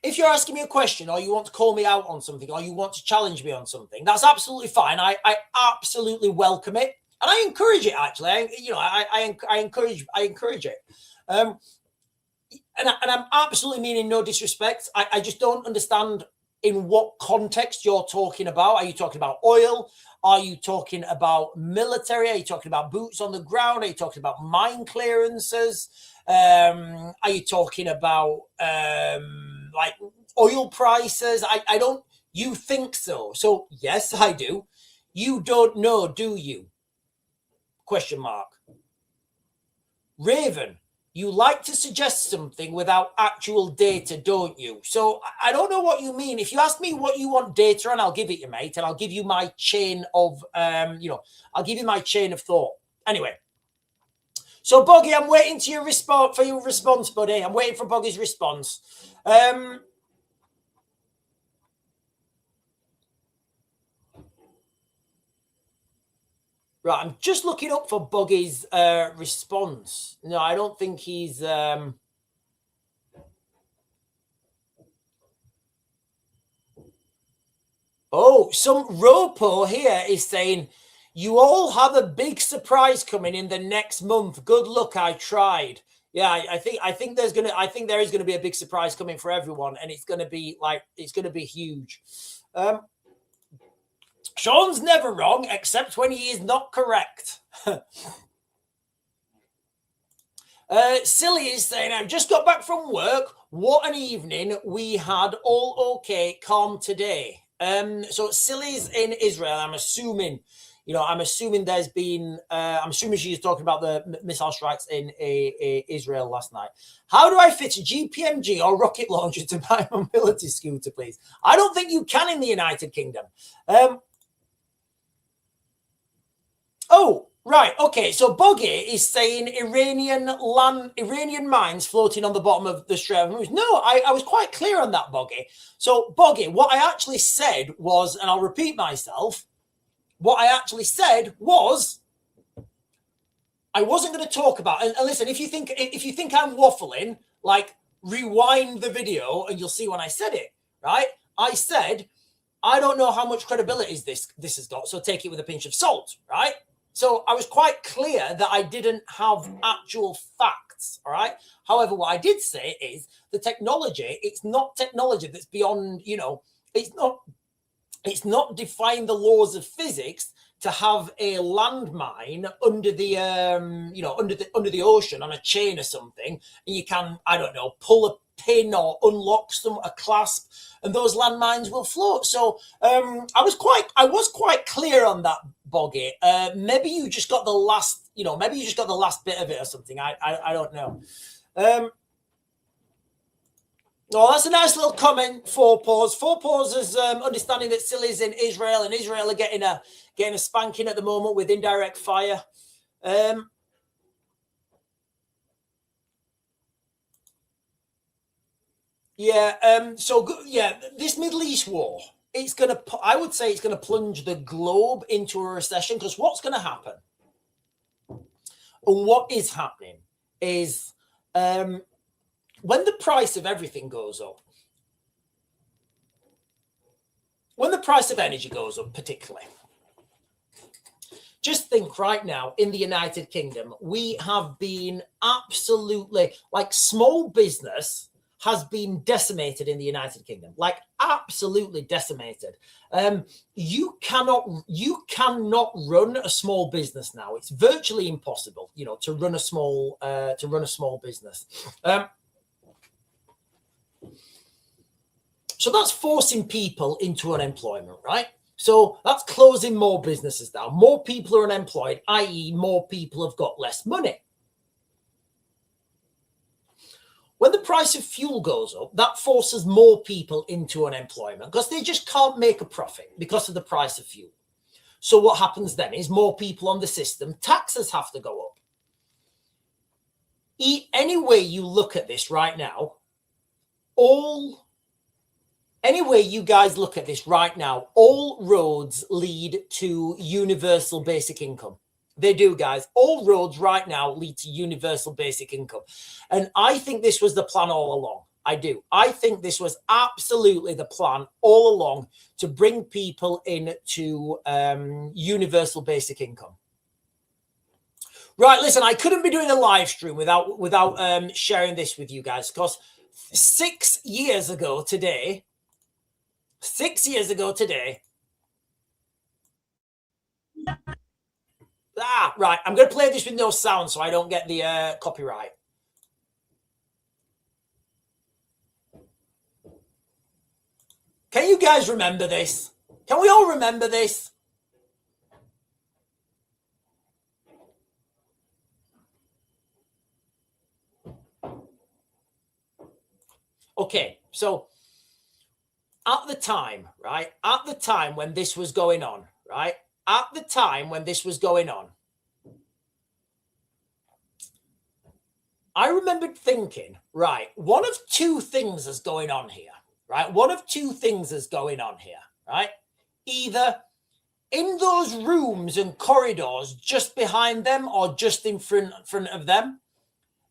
If you're asking me a question or you want to call me out on something or you want to challenge me on something, that's absolutely fine. I absolutely welcome it. and I encourage it. Actually, I encourage it. And I'm absolutely meaning no disrespect. I just don't understand in what context you're talking about. Are you talking about oil? Are you talking about military? Are you talking about boots on the ground? Are you talking about mine clearances? Are you talking about like oil prices? I don't. You think so? So yes, I do. You don't know, do you? Question mark. Raven. You like to suggest something without actual data, don't you? So I don't know what you mean. If you ask me what you want data on, I'll give it you, mate. And I'll give you my chain of, I'll give you my chain of thought. Anyway. So, Boggy, I'm waiting to your response, buddy. I'm waiting for Boggy's response. Right, I'm just looking up for Buggy's response. No, I don't think he's... Oh, some Ropo here is saying, you all have a big surprise coming in the next month. Good luck, I tried. Yeah, I think there is gonna be a big surprise coming for everyone, and it's gonna be huge. Sean's never wrong, except when he is not correct. Silly is saying, I just got back from work. What an evening we had. All okay, calm today. So Silly's in Israel. I'm assuming there's been. I'm assuming she's talking about the missile strikes in Israel last night. How do I fit a GPMG or rocket launcher to my mobility scooter, please? I don't think you can in the United Kingdom. Oh, right. Okay. So Buggy is saying Iranian mines floating on the bottom of the Strait of Hormuz. No, I was quite clear on that, Buggy. So Buggy, what I actually said was, and I'll repeat myself, what I actually said was I wasn't going to talk about, and listen, if you think I'm waffling, like rewind the video and you'll see when I said it, right? I said, I don't know how much credibility this has got, so take it with a pinch of salt, right? So I was quite clear that I didn't have actual facts, all right? However, what I did say is the technology, it's not technology that's beyond, it's not defying the laws of physics to have a landmine under the under the ocean on a chain or something, and you can, I don't know, pull a pin or unlock a clasp, and those landmines will float. So I was quite clear on that, Boggy. Maybe you just got the last, bit of it or something. I don't know. Oh, that's a nice little comment. 4 Paws. 4 Paws is understanding that Silly's in Israel, and Israel are getting a spanking at the moment with indirect fire. This Middle East war, I would say it's gonna plunge the globe into a recession, because what's gonna happen, and what is happening, is when the price of everything goes up, when the price of energy goes up, particularly, just think right now in the United Kingdom, we have been absolutely, like, small business has been decimated in the United Kingdom, like absolutely decimated. You cannot run a small business now. It's virtually impossible, to run a small business. So that's forcing people into unemployment, right? So that's closing more businesses down. More people are unemployed, i.e. more people have got less money. When the price of fuel goes up, that forces more people into unemployment because they just can't make a profit because of the price of fuel. So what happens then is more people on the system, taxes have to go up. Any way you look at this right now, any way you guys look at this right now, all roads lead to universal basic income. They do, guys. All roads right now lead to universal basic income. And I think this was the plan all along. I do. I think this was absolutely the plan all along, to bring people into universal basic income. Right, listen, I couldn't be doing a live stream without sharing this with you guys, because 6 years ago today, right, I'm going to play this with no sound so I don't get the copyright. Can you guys remember this? Can we all remember this? Okay, so at the time, right? At the time when this was going on, right? At the time when this was going on, I remembered thinking, right, one of two things is going on here, right? One of two things is going on here, right? Either in those rooms and corridors just behind them or just in front of them,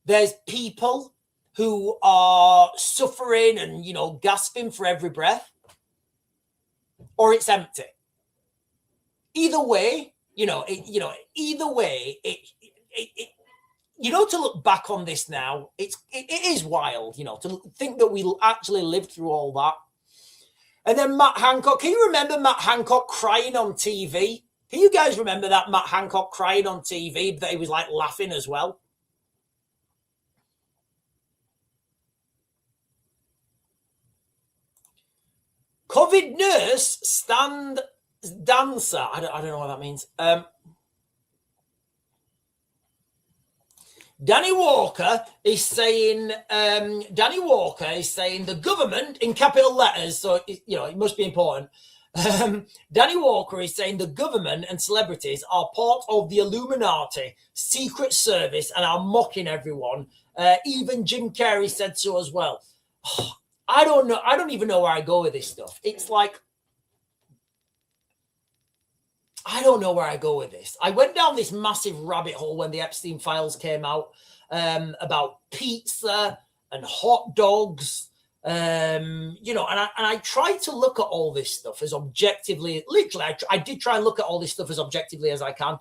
there's people who are suffering and, you know, gasping for every breath, or it's empty. Either way, either way, to look back on this now, it is wild, to think that we actually lived through all that. And then Matt Hancock, can you remember Matt Hancock crying on TV? Can you guys remember that Matt Hancock crying on TV, that he was like laughing as well? COVID nurse stand dancer. I don't know what that means. Danny Walker is saying the government, in capital letters, so it must be important. Danny Walker is saying the government and celebrities are part of the Illuminati secret service and are mocking everyone. Even Jim Carrey said so as well. I don't know. I don't even know where I go with this stuff. It's like, I don't know where I go with this. I went down this massive rabbit hole when the Epstein files came out, about pizza and hot dogs, and I tried to look at all this stuff as objectively, literally, I did try and look at all this stuff as objectively as I can.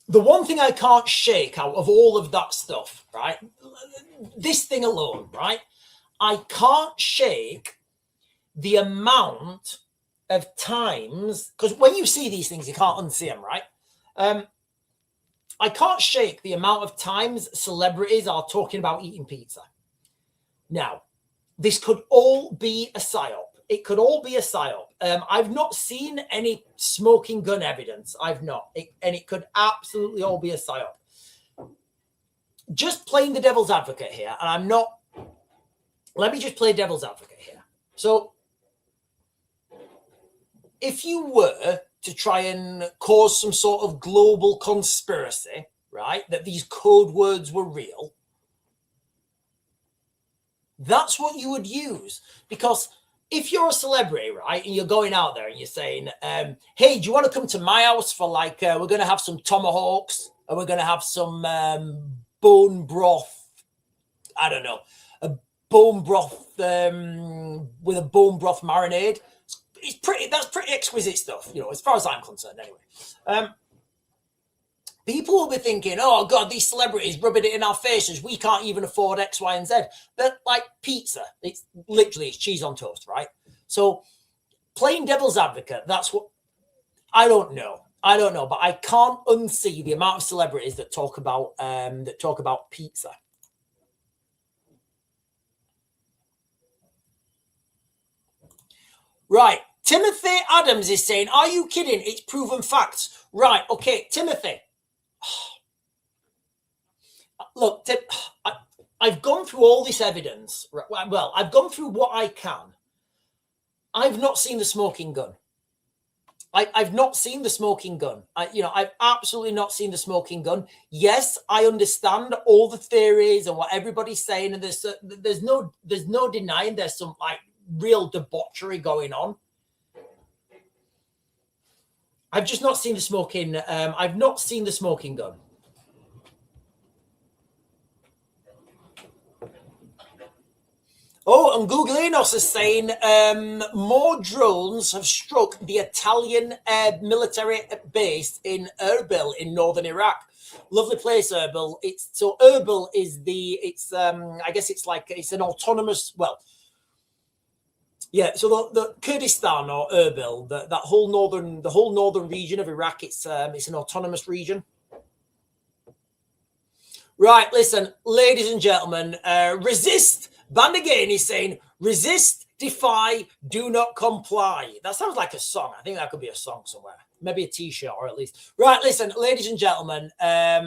The one thing I can't shake out of all of that stuff, right? This thing alone, right? I can't shake the amount of times, because when you see these things, you can't unsee them, right? I can't shake the amount of times celebrities are talking about eating pizza. Now, this could all be a psyop. It could all be a psyop. I've not seen any smoking gun evidence. I've not. And it could absolutely all be a psyop. Just playing the devil's advocate here, and I'm not. Let me just play devil's advocate here. So, if you were to try and cause some sort of global conspiracy, right, that these code words were real, that's what you would use. Because if you're a celebrity, right, and you're going out there and you're saying, hey, do you want to come to my house for we're going to have some tomahawks and we're going to have some bone broth, I don't know, a bone broth with a bone broth marinade. That's pretty exquisite stuff, as far as I'm concerned anyway. People will be thinking, oh God, these celebrities rubbing it in our faces. We can't even afford X, Y, and Z. But like pizza, it's cheese on toast, right? So playing devil's advocate, that's what, I don't know, but I can't unsee the amount of celebrities that talk about pizza. Right. Timothy Adams is saying, are you kidding? It's proven facts. Right. Okay. Timothy. Look, I've gone through all this evidence. Well, I've gone through what I can. I've not seen the smoking gun. I've not seen the smoking gun. I've absolutely not seen the smoking gun. Yes, I understand all the theories and what everybody's saying, and there's no denying there's some real debauchery going on. I've just not seen the smoking. I've not seen the smoking gun. Oh, and Google Enos is saying more drones have struck the Italian military base in Erbil in northern Iraq. Lovely place, Erbil. So Erbil is I guess it's an autonomous, well, yeah. So the Kurdistan or Erbil, the whole northern region of Iraq, it's an autonomous region. Right, listen, ladies and gentlemen, resist. Bandagain is saying, resist, defy, do not comply. That sounds like a song. I think that could be a song somewhere. Maybe a t-shirt, or at least. Right, listen, ladies and gentlemen, I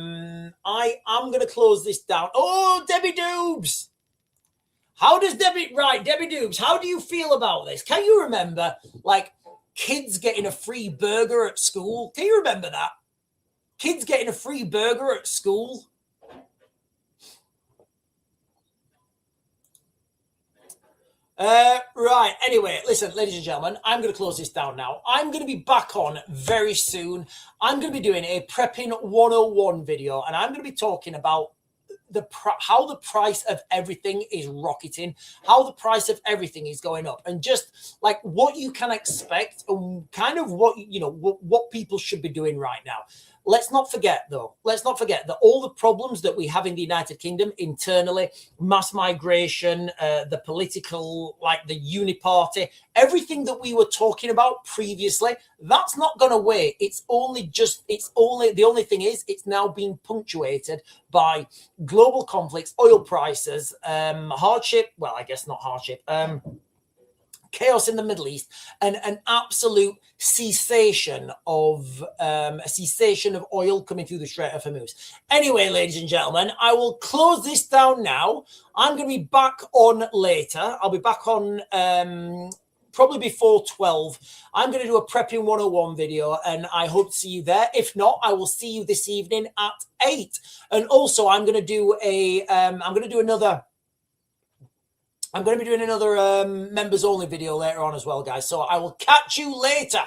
am going to close this down. Oh, Debbie Doobs. How does Debbie Doobs, how do you feel about this? Can you remember, like, kids getting a free burger at school? Can you remember that? Kids getting a free burger at school? Right. Anyway, listen, ladies and gentlemen, I'm going to close this down now. I'm going to be back on very soon. I'm going to be doing a Prepping 101 video, and I'm going to be talking about how the price of everything is rocketing, how the price of everything is going up, and just like what you can expect and kind of what, you know, what people should be doing right now. Let's not forget that all the problems that we have in the United Kingdom internally, mass migration, the political, like the uniparty, everything that we were talking about previously, that's not gone away. The only thing is it's now being punctuated by global conflicts, oil prices, hardship. Well, I guess not hardship. Chaos in the Middle East, and an absolute cessation of oil coming through the Strait of Hormuz. Anyway, ladies and gentlemen, I will close this down now. I'm going to be back on later. I'll be back on probably before 12. I'm going to do a Prepping 101 video, and I hope to see you there. If not, I will see you this evening at 8. And also, I'm going to do another members only video later on as well, guys. So I will catch you later.